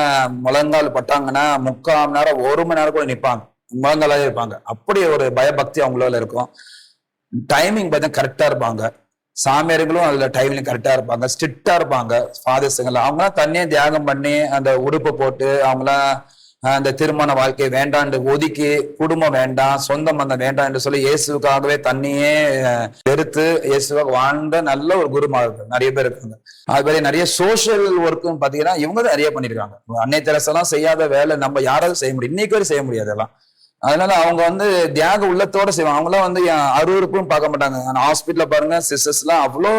முழங்கால் பட்டாங்கன்னா 3/4 மணி நேரம் 1 மணி நேரம் கூட நிற்பாங்க, முழங்காலாவே இருப்பாங்க. அப்படி ஒரு பயபக்தி அவங்களால இருக்கும். டைமிங் பார்த்தா கரெக்டா இருப்பாங்க. சாமியார்களும் அதுல டைமிங் கரெக்டா இருப்பாங்க, ஸ்ட்ரிக்டா இருப்பாங்க. ஃபாதர்ஸுங்கள அவங்களாம் தண்ணியை தியாகம் பண்ணி அந்த உடுப்பை போட்டு அவங்களாம் அந்த திருமண வாழ்க்கை வேண்டான்னு ஒதுக்கி, குடும்பம் வேண்டாம், சொந்த பந்தம் வேண்டாம் என்று சொல்லி இயேசுக்காகவே தண்ணியே வெறுத்து இயேசுவாக வாழ்ந்த நல்ல ஒரு குருமா இருக்கு, நிறைய பேர் இருக்காங்க. அது மாதிரி நிறைய சோசியல் ஒர்க்கும் பாத்தீங்கன்னா இவங்க தான் நிறைய பண்ணிருக்காங்க. அன்னை தெரசெல்லாம் செய்யாத வேலை நம்ம யாராவது செய்ய முடியும், இன்னைக்கு வரை செய்ய முடியாது எல்லாம். அதனால அவங்க வந்து தியாக உள்ளத்தோட செய்வாங்க. அவங்களாம் வந்து அருவருப்பும் பார்க்க மாட்டாங்க. ஹாஸ்பிட்டல்ல பாருங்க, சிஸ்டர்ஸ் எல்லாம் அவ்வளோ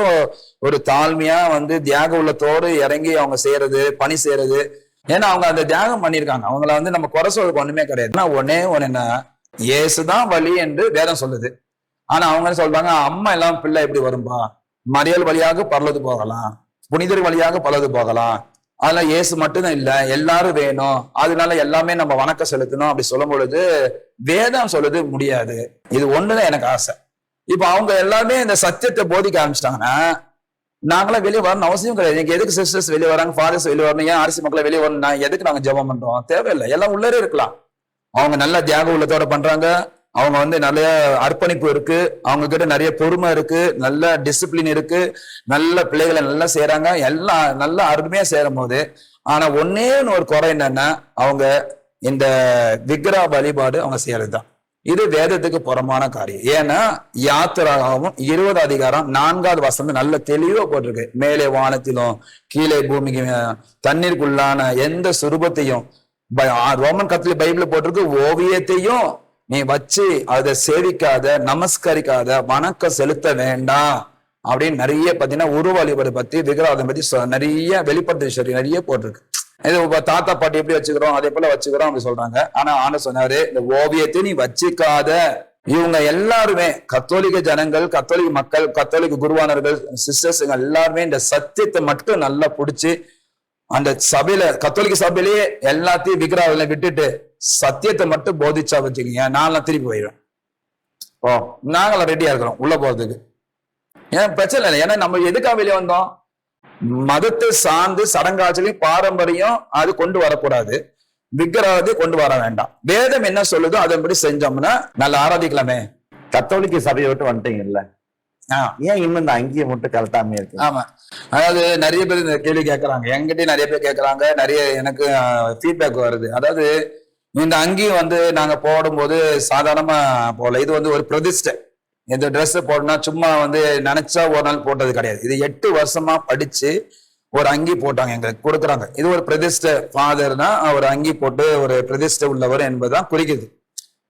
ஒரு தாழ்மையா வந்து தியாக உள்ளத்தோடு இறங்கி அவங்க செய்யறது, பணி செய்யறது. ஏன்னா அவங்க அந்த தியாகம் பண்ணியிருக்காங்க. அவங்கள வந்து நம்ம குறை சொல்றதுக்கு ஒண்ணுமே கிடையாது. ஒன்னே ஒண்ணு, இயேசுதான் வழி என்று வேதம் சொல்லுது. ஆனா அவங்க சொல்றாங்க, அம்மா எல்லாம் பிள்ளை எப்படி வரும்பா, மறியல் வழியாக பரலது போகலாம், புனிதர் வழியாக பரலது போகலாம், அதெல்லாம் இயேசு மட்டும்தான் இல்ல, எல்லாரும் வேணும், அதனால எல்லாமே நம்ம வணக்கம் செலுத்தணும் அப்படி சொல்லும் பொழுது வேதம் சொல்லுது முடியாது. இது ஒண்ணுதான் எனக்கு ஆசை. இப்ப அவங்க எல்லாருமே இந்த சத்தியத்தை போதிக்க ஆரம்பிச்சிட்டாங்கன்னா நாங்களாம் வெளியே வரணும் அவசியம் கிடையாது. நீங்க எதுக்கு சிஸ்டர்ஸ் வெளியே வராங்க, ஃபாதர்ஸ் வெளியே வரணும், ஏன் அரிசி மக்களை வெளியே வரணும், எதுக்கு நாங்க ஜெபம் பண்றோம்? தேவையில்லை, எல்லாம் உள்ளே இருக்கலாம். அவங்க நல்ல தியாக உள்ளத்தோட பண்றாங்க. அவங்க வந்து நிறைய அர்ப்பணிப்பு இருக்கு, அவங்க கிட்ட நிறைய பொறுமை இருக்கு, நல்ல டிசிப்ளின் இருக்கு, நல்ல பிள்ளைகளை நல்லா செய்யறாங்க, எல்லாம் நல்லா அருமையா சேரும் போது. ஆனா ஒன்னே ஒரு குறை என்னன்னா, அவங்க இந்த விக்கிரக வழிபாடு அவங்க செய்யறதுதான். இது வேதத்துக்கு புறமான காரியம். ஏன்னா யாத்திராகவும் 20 அதிகாரம் 4வது வசனம் நல்ல தெளிவா போட்டிருக்கு. மேலே வானத்திலும் கீழே பூமிக்கு தண்ணீருக்குள்ளான எந்த சுரூபத்தையும், ரோமன் கத்தோலிக்க பைபிள் போட்டிருக்கு, ஓவியத்தையும் நீ வச்சு அதை சேவிக்காத, நமஸ்கரிக்காத, வணக்கம் செலுத்த வேண்டாம் அப்படின்னு நிறைய பாத்தீங்கன்னா உருவ வழிபாடு பத்தி, விக்கிரகம் பத்தி நிறைய வெளிப்படுத்த நிறைய போட்டிருக்கு. இது தாத்தா பாட்டி எப்படி வச்சுக்கிறோம் அதே போல வச்சுக்கிறோம் அப்படி சொல்றாங்க. ஆனா ஆண்டவர் சொன்னாரு, இந்த ஓவியத்தை நீ வச்சுக்காத. இவங்க எல்லாருமே கத்தோலிக்க ஜனங்கள், கத்தோலிக்க மக்கள், கத்தோலிக்க குருவானர்கள், சிஸ்டர்ஸ் எல்லாருமே இந்த சத்தியத்தை மட்டும் நல்லா பிடிச்சி அந்த சபையில, கத்தோலிக்க சபையிலேயே எல்லாத்தையும் விக்கிரகம் விட்டுட்டு சத்தியத்தை மட்டும் போதிச்சா வச்சுக்கீங்க, நான் திருப்பி போயிடுவேன். நாங்களாம் ரெடியா இருக்கிறோம் உள்ள போறதுக்கு. ஏன் பிரச்சனை இல்லை. ஏன்னா நம்ம எதுக்காக வெளியே வந்தோம்? மதத்தை சார்ந்து சடங்காச்சலையும் பாரம்பரியம் அது கொண்டு வரக்கூடாது, விக்கிரகத்தை கொண்டு வர வேண்டாம். வேதம் என்ன சொல்லுதோ அதன்படி செஞ்சோம்னா நல்லா ஆராதிக்கலாமே. கத்தோலிக்க சபையை விட்டு வந்துட்டீங்கல்ல, ஏன் இன்னும் இந்த அங்கேயே மட்டும் கலட்டாமே இருக்கு? ஆமா, அதாவது நிறைய பேர் இந்த கேள்வி கேட்கறாங்க, என்கிட்ட நிறைய பேர் கேட்கறாங்க, நிறைய எனக்கு ஃபீட்பேக் வருது. அதாவது இந்த அங்கேயும் வந்து நாங்க போடும்போது சாதாரணமா போல, இது வந்து ஒரு பிரதிஷ்டை. இந்த ட்ரெஸ் போடனா சும்மா வந்து நினைச்சா ஒரு நாள் போட்டது கிடையாது. இது 8 வருஷமா படிச்சு ஒரு அங்கி போட்டாங்க, எங்களுக்கு கொடுக்குறாங்க. இது ஒரு பிரதிஷ்டை, ஃபாதர்னா ஒரு அங்கி போட்டு ஒரு பிரதிஷ்டை உள்ளவர் என்பதுதான் குறிக்குது.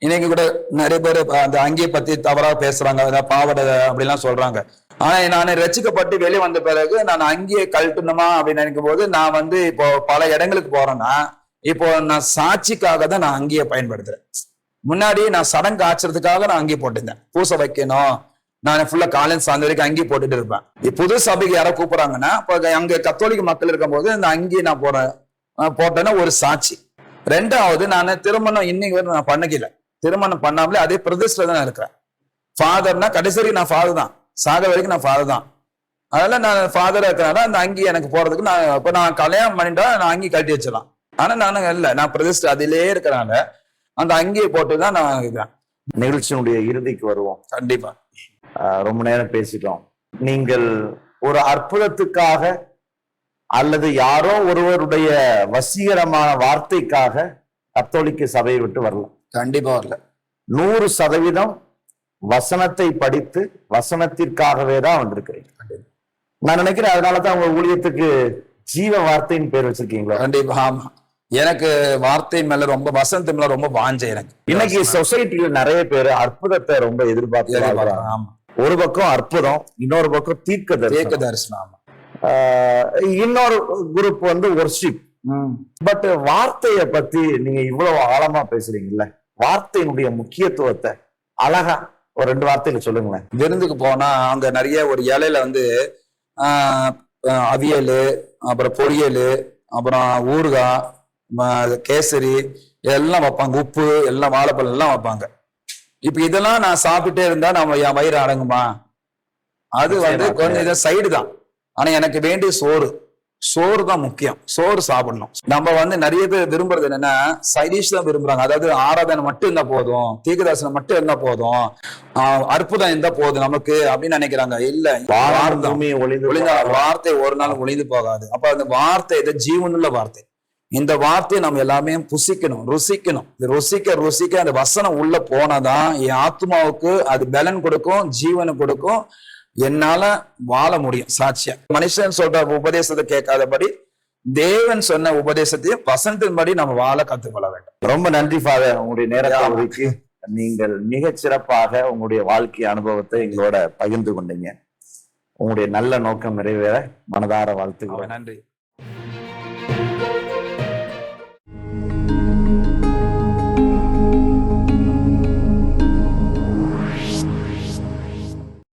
இன்னைக்கு கூட நிறைய பேர் அந்த அங்கியை பத்தி தவறா பேசுறாங்க, அதாவது பாவடை அப்படிலாம் சொல்றாங்க. ஆனா நான் ரசிக்கப்பட்டு வெளியே வந்த பிறகு நான் அங்கியை கழட்டணுமா அப்படின்னு நினைக்கும் போது, நான் வந்து இப்போ பல இடங்களுக்கு போறேன்னா இப்போ நான் சாட்சிக்காக தான் நான் அங்கியை பயன்படுத்துறேன். முன்னாடி நான் சடங்கு ஆச்சுறதுக்காக நான் அங்கி போட்டிருந்தேன். பூசை வைக்கணும், நான் ஃபுல்லா காலையில் சாயந்தரம் வரைக்கும் அங்கி போட்டுட்டு இருப்பேன். புது சபைக்கு யாரோ கூப்பிடுறாங்கன்னா இப்போ அங்க கத்தோலிக்க மக்கள் இருக்கும் போது இந்த அங்கி நான் போட்டேன்னா ஒரு சாட்சி. ரெண்டாவது, நான் திருமணம் இன்னைக்கு வரை நான் பண்ணிக்கல. திருமணம் பண்ணாமலே அதே பிரதிஷ்டை தான் இருக்கிறேன். ஃபாதர்னா கடைசி வரைக்கும் நான் ஃபாதர் தான், சாக வரைக்கும் நான் ஃபாதர் தான். அதனால நான் ஃபாதரா இருக்கிறனால அந்த அங்கி எனக்கு போறதுக்கு நான் கல்யாணம் பண்ணிட்டா நான் அங்கி கட்டி வச்சிடலாம். ஆனா நானும் இல்லை, நான் பிரதிஷ்டை அதிலே இருக்கிறனால அந்த அங்கியை போட்டுதான் நான் இருக்கிறேன். நிகழ்ச்சியினுடைய இறுதிக்கு வருவோம். கண்டிப்பா. ரொம்ப நேரம் பேசிட்டோம். நீங்கள் ஒரு அற்புதத்துக்காக அல்லது யாரோ ஒருவருடைய வசீகரமான வார்த்தைக்காக கத்தோலிக்க சபையை விட்டு வரல. கண்டிப்பா வரல. 100% வசனத்தை படித்து வசனத்திற்காகவே தான் வந்திருக்கிறீங்க. நான் நினைக்கிறேன் அதனாலதான் உங்க ஊழியத்துக்கு ஜீவ வார்த்தைன்னு பேர் வச்சிருக்கீங்களா? கண்டிப்பா. ஆமா, எனக்கு வார்த்தை மேல ரொம்ப, வசனத்து மேல ரொம்ப வாஞ்சை எனக்கு. இன்னைக்கு சொசைட்டில நிறைய பேர் அற்புதத்தை ரொம்ப எதிர்பார்த்து. ஆமா, ஒரு பக்கம் அற்புதம், இன்னொரு பக்கம் தீர்க்க தரிசனம். ஆமா. இன்னொரு குரூப் வந்து வொர்ஷிப். பட் வார்த்தைய பத்தி நீங்க இவ்வளவு ஆழமா பேசுறீங்கல்ல, வார்த்தையினுடைய முக்கியத்துவத்தை அழகா ஒரு 2 வார்த்தையில சொல்லுங்களேன். விருந்துக்கு போனா அங்க நிறைய ஒரு இலையில வந்து அவியல், அப்புறம் பொரியல், அப்புறம் ஊறுகாய், கேசரி எல்லாம் வைப்பாங்க, உப்பு எல்லாம், வாழைப்பழம் எல்லாம் வைப்பாங்க. இப்ப இதெல்லாம் நான் சாப்பிட்டே இருந்தா நம்ம என் வயிறு அடங்குமா? அது வந்து கொஞ்சம் இதை சைடு தான். ஆனா எனக்கு வேண்டிய சோறு தான் முக்கியம். சோறு சாப்பிடணும். நம்ம வந்து நிறைய பேர் விரும்புறது என்னன்னா சைடிஷ் தான் விரும்புறாங்க. அதாவது ஆராதனை மட்டும் இருந்தா போதும், தீர்க்கதரிசனம் மட்டும் இருந்தா போதும், அற்புதம் இருந்தா போதும் நமக்கு அப்படின்னு நினைக்கிறாங்க. இல்ல, வார்த்தை ஒரு நாள் ஒளிந்து போகாது. அப்ப அந்த வார்த்தை இது ஜீவனுள்ள வார்த்தை. இந்த வார்த்தையை நம்ம எல்லாமே புசிக்கணும், ருசிக்கணும். ருசிக்க அந்த வசனம் உள்ள போனாதான் என் ஆத்மாவுக்கு அது பலன் கொடுக்கும், ஜீவனை கொடுக்கும், என்னால வாழ முடியும் சாட்சியா. மனுஷன் சொல்ற உபதேசத்தை கேட்காதபடி தேவன் சொன்ன உபதேசத்தையும் வசனத்தின்படி நம்ம வாழ கத்துக்கொள்ள வேண்டும். ரொம்ப நன்றி ஃபாதர், உங்களுடைய நேரத்தை நீங்கள் மிகச் சிறப்பாக உங்களுடைய வாழ்க்கை அனுபவத்தை எங்களோட பகிர்ந்து கொண்டீங்க. உங்களுடைய நல்ல நோக்கம் நிறைவேற மனதார வாழ்த்துக்கிறேன். நன்றி.